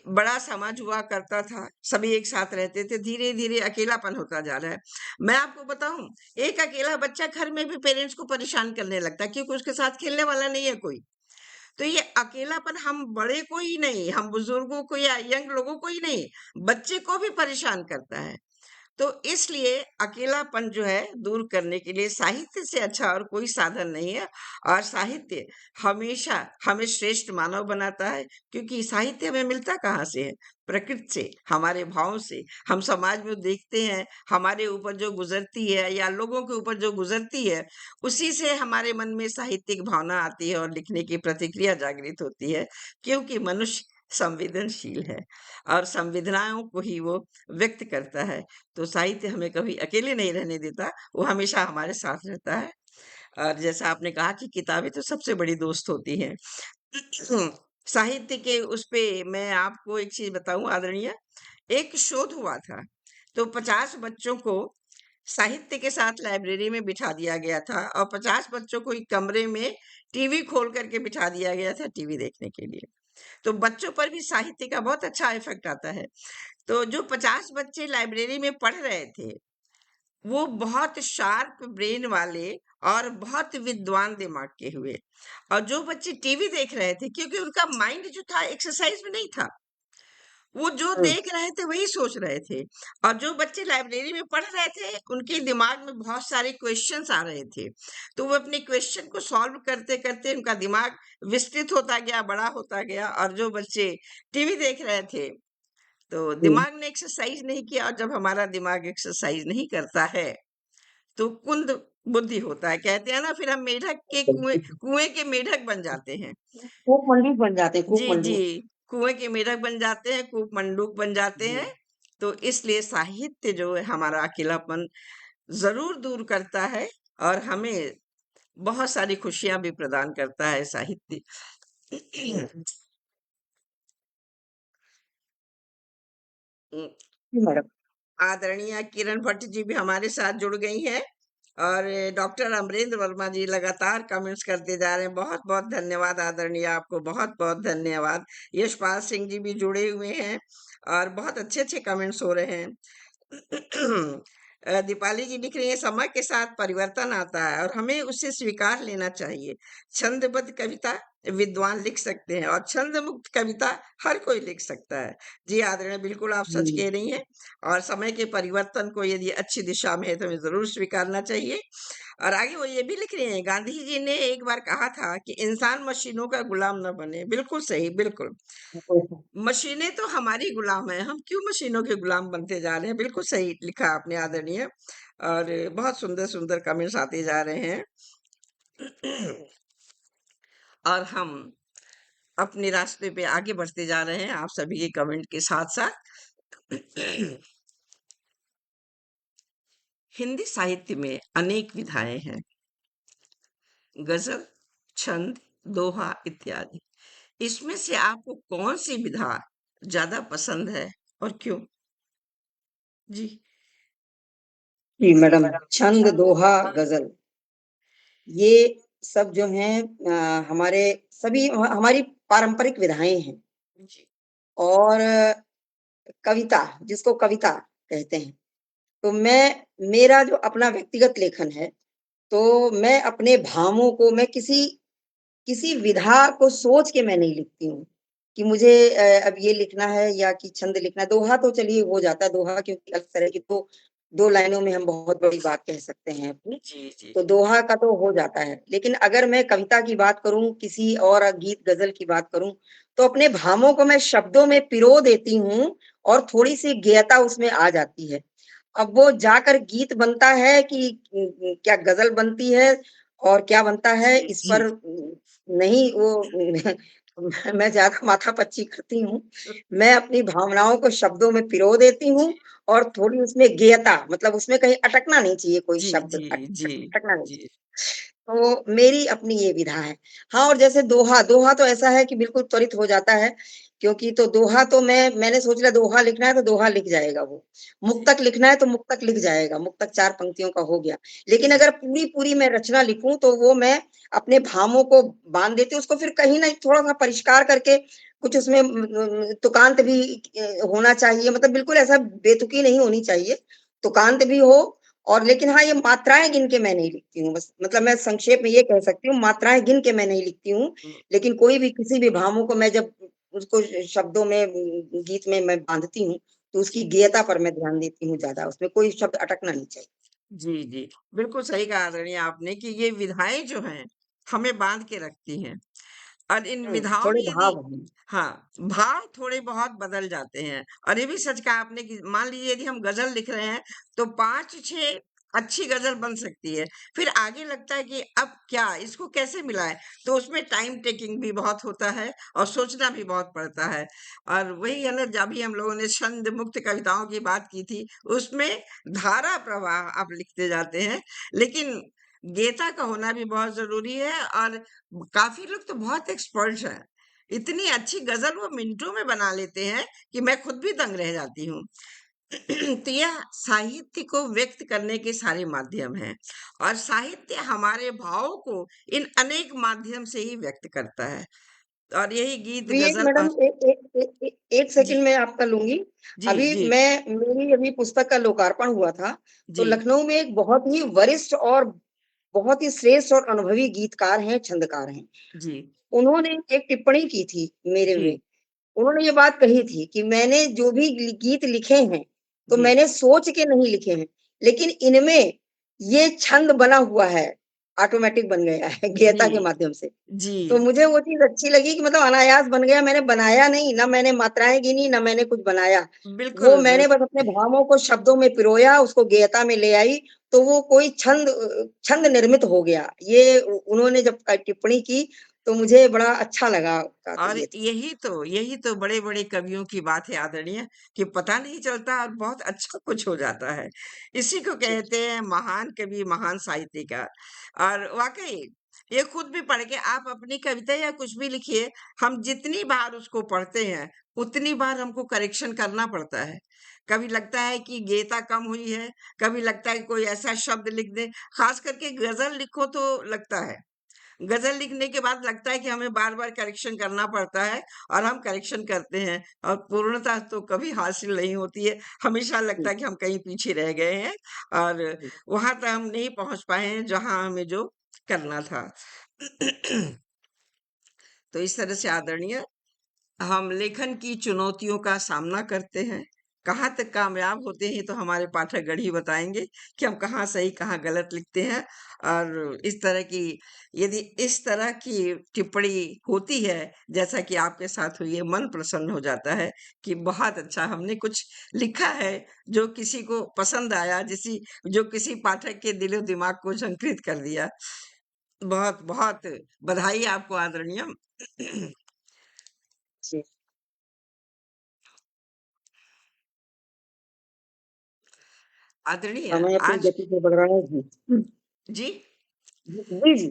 बड़ा समाज हुआ करता था, सभी एक साथ रहते थे, धीरे-धीरे अकेलापन होता जा रहा है। मैं आपको बताऊँ, एक अकेला बच्चा घर में भी पेरेंट्स को परेशान करने लगता है, क्योंकि उसके साथ खेलने वाला नहीं है कोई। तो ये अकेलापन हम बड़े को ही नहीं, हम बुजुर्गों को या यंग लोगों को ही नहीं, बच्चे को भी परेशान करता है। तो इसलिए अकेलापन जो है दूर करने के लिए साहित्य से अच्छा और कोई साधन नहीं है। और साहित्य हमेशा हमें श्रेष्ठ मानव बनाता है, क्योंकि साहित्य हमें मिलता कहाँ से है? प्रकृति से, हमारे भावों से। हम समाज में देखते हैं, हमारे ऊपर जो गुजरती है या लोगों के ऊपर जो गुजरती है, उसी से हमारे मन में साहित्यिक भावना आती है और लिखने की प्रतिक्रिया जागृत होती है, क्योंकि मनुष्य संवेदनशील है और संवेदनाओं को ही वो व्यक्त करता है। तो साहित्य हमें कभी अकेले नहीं रहने देता, वो हमेशा हमारे साथ रहता है। और जैसा आपने कहा कि किताबें तो सबसे बड़ी दोस्त होती हैं। साहित्य के उस पे मैं आपको एक चीज बताऊं आदरणीय, एक शोध हुआ था, तो 50 बच्चों को साहित्य के साथ लाइब्रेरी में बिठा दिया गया था और 50 बच्चों को एक कमरे में टीवी खोल करके बिठा दिया गया था टीवी देखने के लिए। तो बच्चों पर भी साहित्य का बहुत अच्छा इफेक्ट आता है। तो जो 50 बच्चे लाइब्रेरी में पढ़ रहे थे, वो बहुत शार्प ब्रेन वाले और बहुत विद्वान दिमाग के हुए। और जो बच्चे टीवी देख रहे थे, क्योंकि उनका माइंड जो था एक्सरसाइज में नहीं था, वो जो हुँ। देख रहे थे वही सोच रहे थे। और जो बच्चे लाइब्रेरी में पढ़ रहे थे, उनके दिमाग में बहुत सारे क्वेश्चंस आ रहे थे, तो वो अपने क्वेश्चन को सॉल्व करते करते उनका दिमाग विस्तृत होता गया, बड़ा होता गया। और जो बच्चे टीवी देख रहे थे, तो जी। दिमाग ने एक्सरसाइज नहीं किया। और जब हमारा दिमाग एक्सरसाइज नहीं करता है, तो कुंद बुद्धि होता है, कहते हैं ना, फिर हम मेढक के कुएं कुएं के मेढक बन जाते हैं। खूब मंडूक बन जाते हैं, खूब जी जी, मंडूक। कुएं के मेढक बन जाते हैं, कूप मंडूक बन जाते जी। हैं। तो इसलिए साहित्य जो है हमारा अकेलापन जरूर दूर करता है और हमें बहुत सारी खुशियां भी प्रदान करता है साहित्य। जी, मैडम। आदरणीय किरण भट्ट जी भी हमारे साथ जुड़ गई हैं और डॉक्टर अमरेंद्र वर्मा जी लगातार कमेंट्स करते जा रहे हैं। बहुत बहुत धन्यवाद आदरणीय, आपको बहुत बहुत धन्यवाद। यशपाल सिंह जी भी जुड़े हुए हैं और बहुत अच्छे अच्छे कमेंट्स हो रहे हैं। दीपाली जी लिख रही है, समय के साथ परिवर्तन आता है और हमें उसे स्वीकार लेना चाहिए। छंदबद्ध कविता विद्वान लिख सकते हैं और छंद मुक्त कविता हर कोई लिख सकता है। जी आदरणीय, बिल्कुल आप सच जी। कह रही हैं। और समय के परिवर्तन को यदि अच्छी दिशा में है तो हमें जरूर स्वीकारना चाहिए। और आगे वो ये भी लिख रहे हैं, गांधी जी ने एक बार कहा था कि इंसान मशीनों का गुलाम न बने। बिल्कुल सही, बिल्कुल। मशीनें तो हमारी गुलाम है, हम क्यों मशीनों के गुलाम बनते जा रहे हैं? बिल्कुल सही लिखा आपने आदरणीय। और बहुत सुंदर सुंदर कमेंट्स आते जा रहे हैं। और हम अपने रास्ते पे आगे बढ़ते जा रहे हैं आप सभी के कमेंट के साथ साथ। हिंदी साहित्य में अनेक विधाएं हैं, गजल, छंद, दोहा इत्यादि। इसमें से आपको कौन सी विधा ज्यादा पसंद है और क्यों? जी। जी, मैडम। छंद, दोहा, गज़ल ये सब जो हैं हमारे सभी हमारी पारंपरिक विधाएँ हैं जी। और कविता, जिसको कविता कहते हैं। तो मेरा जो अपना व्यक्तिगत लेखन है, तो मैं अपने भावों को मैं किसी किसी विधा को सोच के मैं नहीं लिखती हूँ, कि मुझे अब ये लिखना है या कि छंद लिखना है। दोहा तो चलिए हो जाता है, दोहा क्योंकि अलग तरह की तो 2 लाइनों में हम बहुत बड़ी बात कह सकते हैं अपनी, जी जी। तो दोहा का तो हो जाता है। लेकिन अगर मैं कविता की बात करूँ, किसी और गीत गज़ल की बात करूँ, तो अपने भावों को मैं शब्दों में पिरो देती हूँ और थोड़ी-सी गेयता उसमें आ जाती है। अब वो जाकर गीत बनता है कि क्या गज़ल बनती है और क्या बनता है जी इस जी। पर नहीं वो मैं ज़्यादा माथापच्ची करती हूँ। मैं अपनी भावनाओं को शब्दों में पिरो देती हूँ जी और थोड़ी उसमें गेयता मतलब उसमें कहीं अटकना नहीं चाहिए कोई जी शब्द जी जी अटकना नहीं जी। चाहिए। तो मेरी अपनी ये विधा है। हाँ, और जैसे दोहा, दोहा तो ऐसा है कि बिल्कुल त्वरित हो जाता है, क्योंकि तो दोहा तो मैंने सोच लिया दोहा लिखना है तो दोहा लिख जाएगा वो। जी मुक्तक लिखना है तो मुक्तक लिख जाएगा, मुक्तक 4 पंक्तियों का हो गया। लेकिन जी अगर पूरी-पूरी मैं रचना लिखूँ तो वो मैं अपने भावों को बाँध देती हूँ, उसको फिर कहीं न थोड़ा-सा परिष्कार करके कुछ उसमें तुकांत भी होना चाहिए, मतलब बिल्कुल ऐसा बेतुकी नहीं होनी चाहिए। तुकांत भी हो और लेकिन हाँ, ये मात्राएँ गिन के मैं नहीं लिखती हूँ बस, मतलब मैं संक्षेप में ये कह सकती हूँ, मात्राएँ गिन के मैं नहीं लिखती हूँ, हम्म, लेकिन कोई भी किसी भी भावों को मैं जब उसको शब्दों में गीत में मैं बाँधती हूँ, तो उसकी गेयता पर मैं ध्यान देती हूँ ज़्यादा, उसमें कोई शब्द अटकना नहीं चाहिए। जी, जी। बिल्कुल सही कहा आदरणीय आपने कि ये विधाएँ जो हैं, हमें बाँध के रखती हैं और इन विधाओं थोड़े में यदि भाव हैं। हाँ, भाव थोड़े बहुत बदल जाते हैं और ये भी सच कहा आपने कि मान लीजिए यदि हम गज़ल लिख रहे हैं, तो 5-6 अच्छी गज़ल बन सकती है। फिर आगे लगता है कि अब क्या, इसको कैसे मिलाएँ? तो उसमें टाइम टेकिंग भी बहुत होता है और सोचना भी बहुत पड़ता है और वही है ना, अभी हम लोगों ने छंद मुक्त कविताओं की बात की थी, उसमें धारा प्रवाह आप लिखते जाते हैं, लेकिन गेयता का होना भी बहुत ज़रूरी है और काफ़ी लोग तो बहुत एक्सपर्ट्स हैं। इतनी अच्छी गज़ल वो मिनटों में बना लेते हैं कि मैं खुद भी दंग रह जाती हूँ। तो यह साहित्य को व्यक्त करने के सारे माध्यम हैं और साहित्य हमारे भावों को इन अनेक माध्यम से ही व्यक्त करता है और यही गीत, अभी एक गज़ल मैडम और एक जी, सेकंड मैं आपका लूँगी। जी, अभी जी, मेरी अभी पुस्तक का लोकार्पण हुआ था, तो जी, लखनऊ में एक बहुत ही वरिष्ठ और बहुत ही श्रेष्ठ और अनुभवी गीतकार हैं, छंदकार हैं। जी, उन्होंने एक टिप्पणी की थी मेरे में। जी, उन्होंने ये बात कही थी कि मैंने जो भी गीत लिखे हैं, तो जी, मैंने सोच के नहीं लिखे हैं, लेकिन इनमें ये छंद बना हुआ है, ऑटोमैटिक बन गया है जी, गेयता के माध्यम से। जी, तो मुझे वो चीज़ अच्छी लगी कि मतलब अनायास बन गया, मैंने बनाया नहीं, ना मैंने मात्राएँ गिनी, ना मैंने कुछ बनाया। वो बिल्कुल, मैंने बस अपने भावों को शब्दों में पिरोया, उसको गेयता में ले आई, तो वो कोई छंद निर्मित हो गया। ये उन्होंने जब टिप्पणी की, तो मुझे बड़ा अच्छा लगा का तो और ये था। यही तो बड़े-बड़े कवियों की बात है आदरणीय कि पता नहीं चलता और बहुत अच्छा कुछ हो जाता है। इसी को जी, कहते हैं महान कवि, महान साहित्यकार और वाक़ई ये खुद भी पढ़ के आप अपनी कविता या कुछ भी लिखिए, हम जितनी बार उसको पढ़ते हैं, उतनी बार हमको करेक्शन करना पड़ता है। कभी लगता है कि गेयता कम हुई है, कभी लगता है कि कोई ऐसा शब्द लिख दें, ख़ास करके गज़ल लिखो तो लगता है। गज़ल लिखने के बाद लगता है कि हमें बार-बार करेक्शन करना पड़ता है और हम करेक्शन करते हैं और पूर्णता तो कभी हासिल नहीं होती है। हमेशा लगता जी, है कि हम कहीं पीछे रह गए हैं और जी। वहाँ तक हम नहीं पहुँच पाए हैं जहाँ हमें जो करना था। तो इस तरह से आदरणीय हम लेखन की चुनौतियों का सामना करते हैं। कहाँ तक कामयाब होते हैं, ये तो हमारे पाठकगण ही बताएँगे कि हम कहाँ सही, कहाँ गलत लिखते हैं। और इस तरह की यदि इस तरह की टिप्पणी होती है, जैसा कि आपके साथ हुई है, मन प्रसन्न हो जाता है कि बहुत अच्छा हमने कुछ लिखा है, जो किसी को पसंद आया, जो किसी पाठक के दिलो-दिमाग को झंकृत कर दिया। बहुत-बहुत बधाई आपको आदरणीय। जी, आदरणीय समय अपनी आज गति से बढ़ रहा है। जी। जी? जी, जी।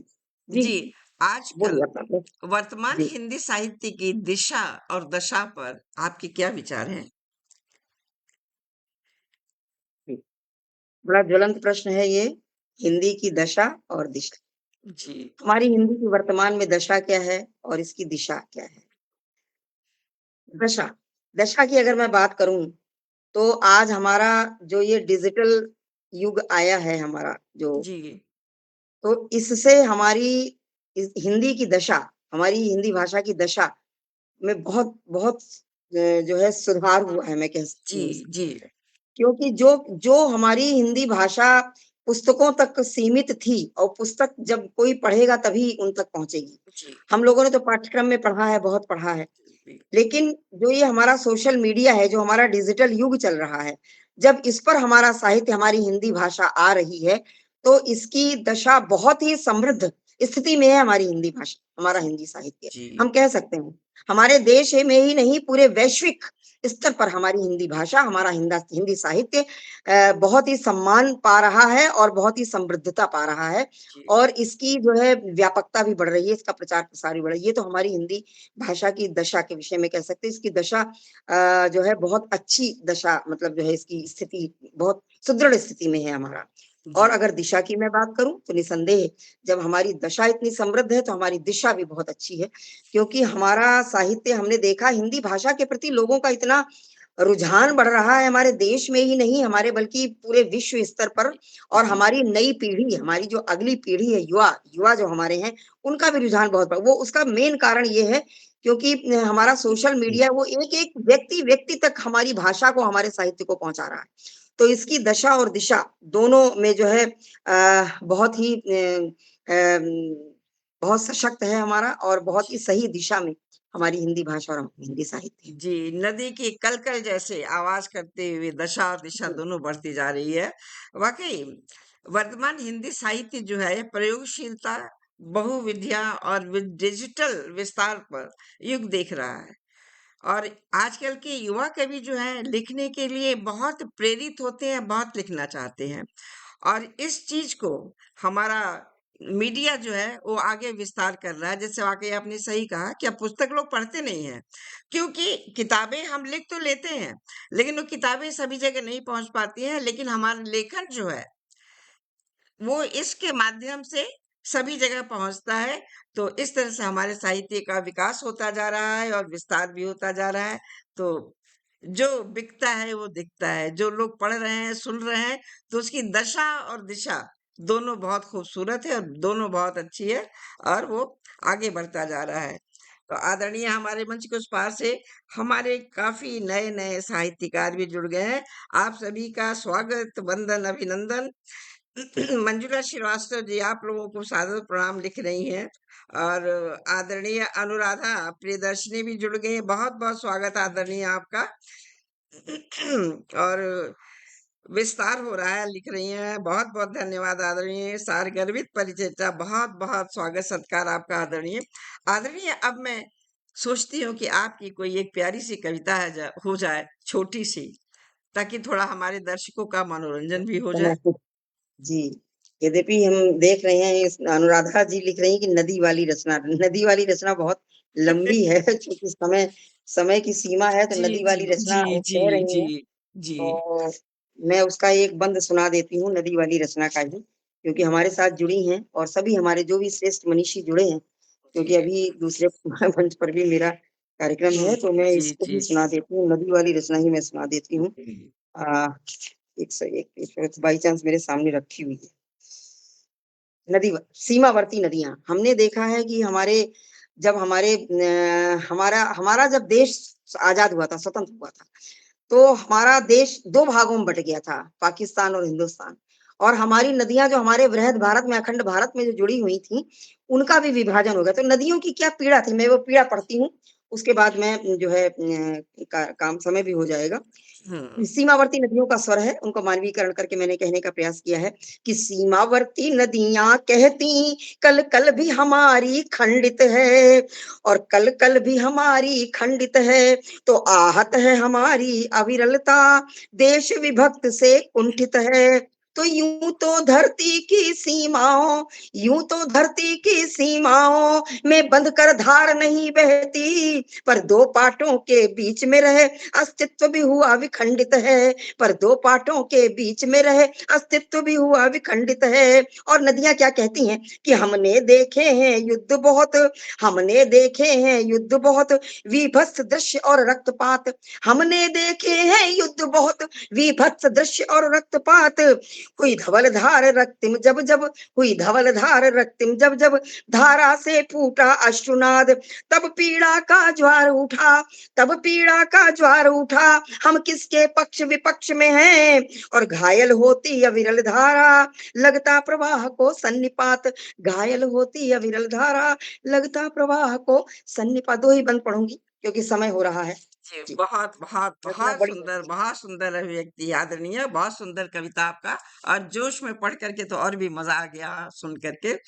जी, जी, आजकल बोलिए अपना प्रश्न। वर्तमान जी, हिंदी साहित्य की दिशा और दशा पर आपके क्या विचार हैं? जी। बड़ा ज्वलंत प्रश्न है ये, हिंदी की दशा और दिशा। जी, हमारी हिंदी की वर्तमान में दशा क्या है और इसकी दिशा क्या है? दशा, दशा की अगर मैं बात करूँ, तो आज हमारा जो ये डिजिटल युग आया है हमारा जो, जी, तो इससे हमारी इस हिंदी की दशा, हमारी हिंदी भाषा की दशा में बहुत बहुत जो है सुधार हुआ है, मैं कह सकती जी, हूँ इसको। जी, क्योंकि जो जो हमारी हिंदी भाषा पुस्तकों तक सीमित थी और पुस्तक जब कोई पढ़ेगा तभी उन तक पहुँचेगी। जी, हम लोगों ने तो पाठ्यक्रम में पढ़ा है, बहुत पढ़ा है। जी, लेकिन जो ये हमारा सोशल मीडिया है, जो हमारा डिजिटल युग चल रहा है, जब इस पर हमारा साहित्य, हमारी हिंदी भाषा आ रही है, तो इसकी दशा बहुत ही समृद्ध स्थिति में है हमारी हिंदी भाषा, हमारा हिंदी साहित्य। जी, हम कह सकते हैं, हमारे देश में ही नहीं पूरे वैश्विक स्तर पर हमारी हिंदी भाषा, हमारा हिंदी साहित्य बहुत ही सम्मान पा रहा है और बहुत ही समृद्धता पा रहा है जी, और इसकी जो है व्यापकता भी बढ़ रही है, इसका प्रचार-प्रसार भी बढ़ रहा है। ये तो हमारी हिंदी भाषा की दशा के विषय में कह सकते हैं। इसकी दशा जो है बहुत अच्छी दशा, मतलब जो है इसकी स्थिति बहुत सुदृढ़ स्थिति में है हमारा। और जी, अगर दिशा की मैं बात करूँ तो निसंदेह जब हमारी दशा इतनी समृद्ध है तो हमारी दिशा भी बहुत अच्छी है। क्योंकि हमारा साहित्य हमने देखा हिंदी भाषा के प्रति लोगों का इतना रुझान बढ़ रहा है हमारे देश में ही नहीं, हमारे बल्कि पूरे विश्व स्तर पर। और जी, हमारी नई पीढ़ी, हमारी जो अगली पीढ़ी है, युवा युवा जो हमारे हैं, उनका भी रुझान बहुत बढ़ वो उसका मेन कारण ये है क्योंकि हमारा सोशल मीडिया वो एक-एक व्यक्ति तक हमारी भाषा को, हमारे साहित्य को पहुँचा रहा है। तो इसकी दशा और दिशा दोनों में जो है बहुत ही बहुत सशक्त है हमारा और बहुत ही सही दिशा में हमारी हिंदी भाषा और हिंदी साहित्य है। जी, नदी की कल-कल जैसे आवाज़ करते हुए दशा और दिशा जी। दोनों बढ़ती जा रही है। वाक़ई वर्तमान हिंदी साहित्य जो है प्रयोगशीलता, बहुविधिया और डिजिटल विस्तार पर युग देख रहा है। और आजकल के युवा कवि जो हैं लिखने के लिए बहुत प्रेरित होते हैं, बहुत लिखना चाहते हैं। और इस चीज़ को हमारा मीडिया जो है वो आगे विस्तार कर रहा है। जैसे वाक़ई आपने सही कहा कि अब पुस्तक लोग पढ़ते नहीं हैं, क्योंकि किताबें हम लिख तो लेते हैं, लेकिन वो किताबें सभी जगह नहीं पहुँच पाती हैं। लेकिन हमारा लेखन जो है वो इसके माध्यम से सभी जगह पहुँचता है। तो इस तरह से हमारे साहित्य का विकास होता जा रहा है और विस्तार भी होता जा रहा है। तो जो बिकता है वो दिखता है, जो लोग पढ़ रहे हैं, सुन रहे हैं, तो उसकी दशा और दिशा दोनों बहुत खूबसूरत है और दोनों बहुत अच्छी है और वो आगे बढ़ता जा रहा है। तो आदरणीय हमारे मंच के उस पार से हमारे काफ़ी नए-नए साहित्यकार भी जुड़ गए हैं। आप सभी का स्वागत, वंदन, अभिनंदन। मंजुला श्रीवास्तव जी आप लोगों को सादर प्रणाम लिख रही हैं और आदरणीय अनुराधा प्रियदर्शनी भी जुड़ गई हैं। बहुत-बहुत स्वागत आदरणीय आपका। और विस्तार हो रहा है, लिख रही हैं। बहुत-बहुत धन्यवाद आदरणीय। सारगर्भित परिचर्चा बहुत-बहुत स्वागत सत्कार आपका आदरणीय। आदरणीय अब मैं सोचती हूँ कि आपकी कोई एक प्यारी-सी कविता है हो जाए, छोटी-सी, ताकि थोड़ा हमारे दर्शकों का मनोरंजन भी हो जाए। जी, यद्यपि हम देख रहे हैं इस अनुराधा जी लिख रही हैं कि नदी वाली रचना बहुत लंबी है क्योंकि समय समय की सीमा है तो जी, नदी जी, वाली रचना जी, वो जी, कह रही जी, हैं, जी। तो मैं उसका एक बंद सुना देती हूँ नदी वाली रचना का ही, क्योंकि हमारे साथ जुड़ी हैं और सभी हमारे जो भी श्रेष्ठ मनीषी जुड़े हैं, क्योंकि जी। अभी दूसरे मंच पर भी मेरा कार्यक्रम हुँ, है, तो मैं जी, इसको ही जी, सुना देती हूँ, नदी वाली रचना ही मैं सुना देती हूँ। जी। अ, एक बाई चांस मेरे सामने रखी हुई है। सीमावर्ती नदियाँ। हमने देखा है कि हमारा हमारा जब देश आज़ाद हुआ था, स्वतंत्र हुआ था, तो हमारा देश 2 भागों में बँट गया था, पाकिस्तान और हिंदुस्तान। और हमारी नदियाँ जो हमारे बृहद भारत में, अखंड भारत में जो जुड़ी हुई थीं, उनका भी विभाजन हो गया। तो नदियों की क्या पीड़ा थी, मैं वो पीड़ा पढ़ती हूँ, उसके बाद मैं जो है का काम समय भी हो जाएगा। हुँ। सीमावर्ती नदियों का स्वर है, उनको मानवीकरण करके मैंने कहने का प्रयास किया है कि सीमावर्ती नदियाँ कहती कल-कल भी हमारी खंडित है और कल-कल भी हमारी खंडित है, तो आहत है हमारी अविरलता, देश विभक्त से कुंठित है। तो यूँ तो धरती की सीमाओं में बंध कर धार नहीं बहती, पर 2 पाटों के बीच में रहे अस्तित्व भी हुआ विखंडित है, पर 2 पाटों के बीच में रहे अस्तित्व भी हुआ विखंडित है। और नदियाँ क्या कहती हैं कि हमने देखे हैं युद्ध बहुत, वीभत्स दृश्य और रक्तपात। हमने देखे हैं युद्ध बहुत, वीभत्स दृश्य और रक्तपात। हुई धवल धार रक्तिम जब जब हुई धवल धार रक्तिम जब जब धारा से फूटा अश्रुनाद, तब पीड़ा का ज्वार उठा, तब पीड़ा का ज्वार उठा। हम किसके पक्ष विपक्ष में हैं और घायल होती अविरल धारा, लगता प्रवाह को सन्निपात। घायल होती अविरल धारा, लगता प्रवाह को सन्निपात। 2 ही बंद पढ़ूंगी क्योंकि समय हो रहा है। जी, जी, बहुत, बहुत, रचना बड़ी है। बहुत सुंदर अभिव्यक्ति आदरणीय, बहुत सुंदर कविता आपका और जोश में पढ़ कर के तो और भी मज़ा आ गया सुन कर के।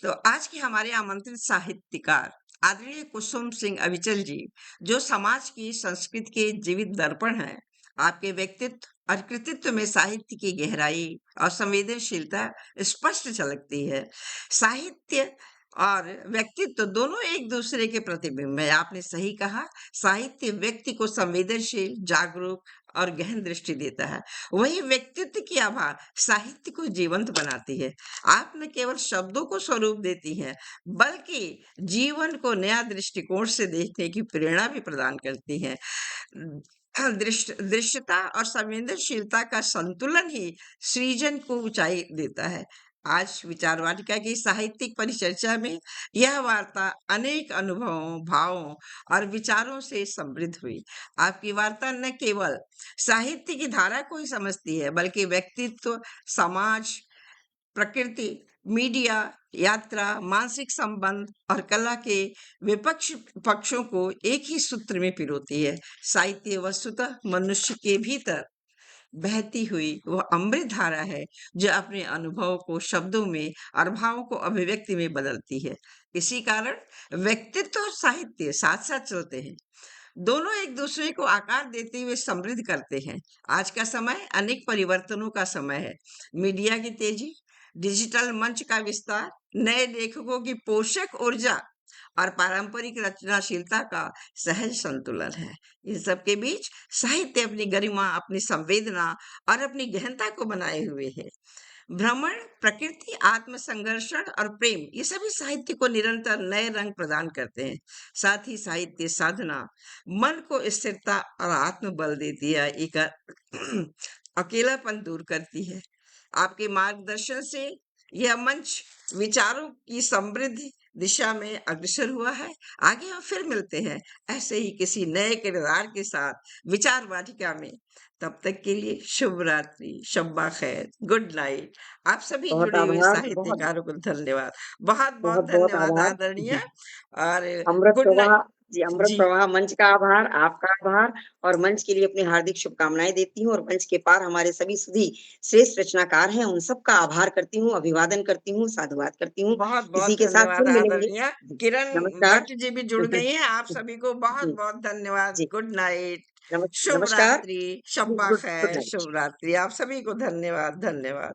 तो आज के हमारे आमंत्रित साहित्यकार आदरणीय कुसुम सिंह अविचल जी, जो समाज की संस्कृति के जीवित दर्पण हैं। आपके व्यक्तित्व और कृतित्व में साहित्य की गहराई और संवेदनशीलता स्पष्ट झलकती है। साहित्य और व्यक्तित्व दोनों एक दूसरे के प्रतिबिंब है। आपने सही कहा, साहित्य व्यक्ति को संवेदनशील, जागरूक और गहन दृष्टि देता है। वही व्यक्तित्व की आभा साहित्य को जीवंत बनाती है। आप न केवल शब्दों को स्वरूप देती हैं, बल्कि जीवन को नया दृष्टिकोण से देखने की प्रेरणा भी प्रदान करती हैं। दृश्यता और संवेदनशीलता का संतुलन ही सृजन को ऊंचाई देता है। आज विचार वाटिका की साहित्यिक परिचर्चा में यह वार्ता अनेक अनुभवों, भावों और विचारों से समृद्ध हुई। आपकी वार्ता न केवल साहित्य की धारा को ही समझती है, बल्कि व्यक्तित्व, समाज, प्रकृति, मीडिया, यात्रा, मानसिक संबंध और कला के विपक्ष पक्षों को एक ही सूत्र में पिरोती है। साहित्य वस्तुतः मनुष्य के भीतर बहती हुई वह अमृत धारा है, जो अपने अनुभवों को शब्दों में और भावों को अभिव्यक्ति में बदलती है। इसी कारण व्यक्तित्व और साहित्य साथ साथ चलते हैं। दोनों एक दूसरे को आकार देते हुए समृद्ध करते हैं। आज का समय अनेक परिवर्तनों का समय है। मीडिया की तेजी, डिजिटल मंच का विस्तार, नए लेखकों की पोषक ऊर्जा और पारंपरिक रचनाशीलता का सहज संतुलन है। इन सब के बीच साहित्य अपनी गरिमा, अपनी संवेदना और अपनी गहनता को बनाए हुए है। भ्रमण, प्रकृति, आत्मसंघर्षण और प्रेम, ये सभी साहित्य को निरंतर नए रंग प्रदान करते हैं। साथ ही साहित्य साधना मन को स्थिरता और आत्मबल देती है, एक अकेलापन दूर करती है। आपके मार्गदर्शन से यह मंच विचारों की समृद्धि दिशा में अग्रसर हुआ है। आगे हम फिर मिलते हैं ऐसे ही किसी नए किरदार के साथ विचार वाटिका में। तब तक के लिए शुभ रात्रि, शब्बा खैर, गुड नाइट। आप सभी बहुत जुड़े हुए आभार, बहुत साहित्यकारों को धन्यवाद। बहुत बहुत बहुत बहुत धन्यवाद आभार। आदरणीय। और अमृत गुड प्रवाह नाइट जी, अमृत जी। प्रवाह मंच का आभार, आपका आभार और मंच के लिए अपनी हार्दिक शुभकामनाएँ देती हूँ और मंच के पार हमारे सभी सुधी श्रेष्ठ रचनाकार हैं, उन सबका आभार करती हूँ, अभिवादन करती हूँ, साधुवाद करती हूँ। बहुत इसी बहुत के साथ धन्यवाद फिर मिलेंगे। आदरणीय। जी, किरण नमस्कार। भट्ट जी भी जुड़ गई हैं। आप सभी को बहुत जी, बहुत धन्यवाद। जी, गुड नाइट, शुभ नमस्कार। रात्रि, जी, शब्बा गुड खैर, नाइट। शुभ रात्रि। आप सभी को धन्यवाद धन्यवाद।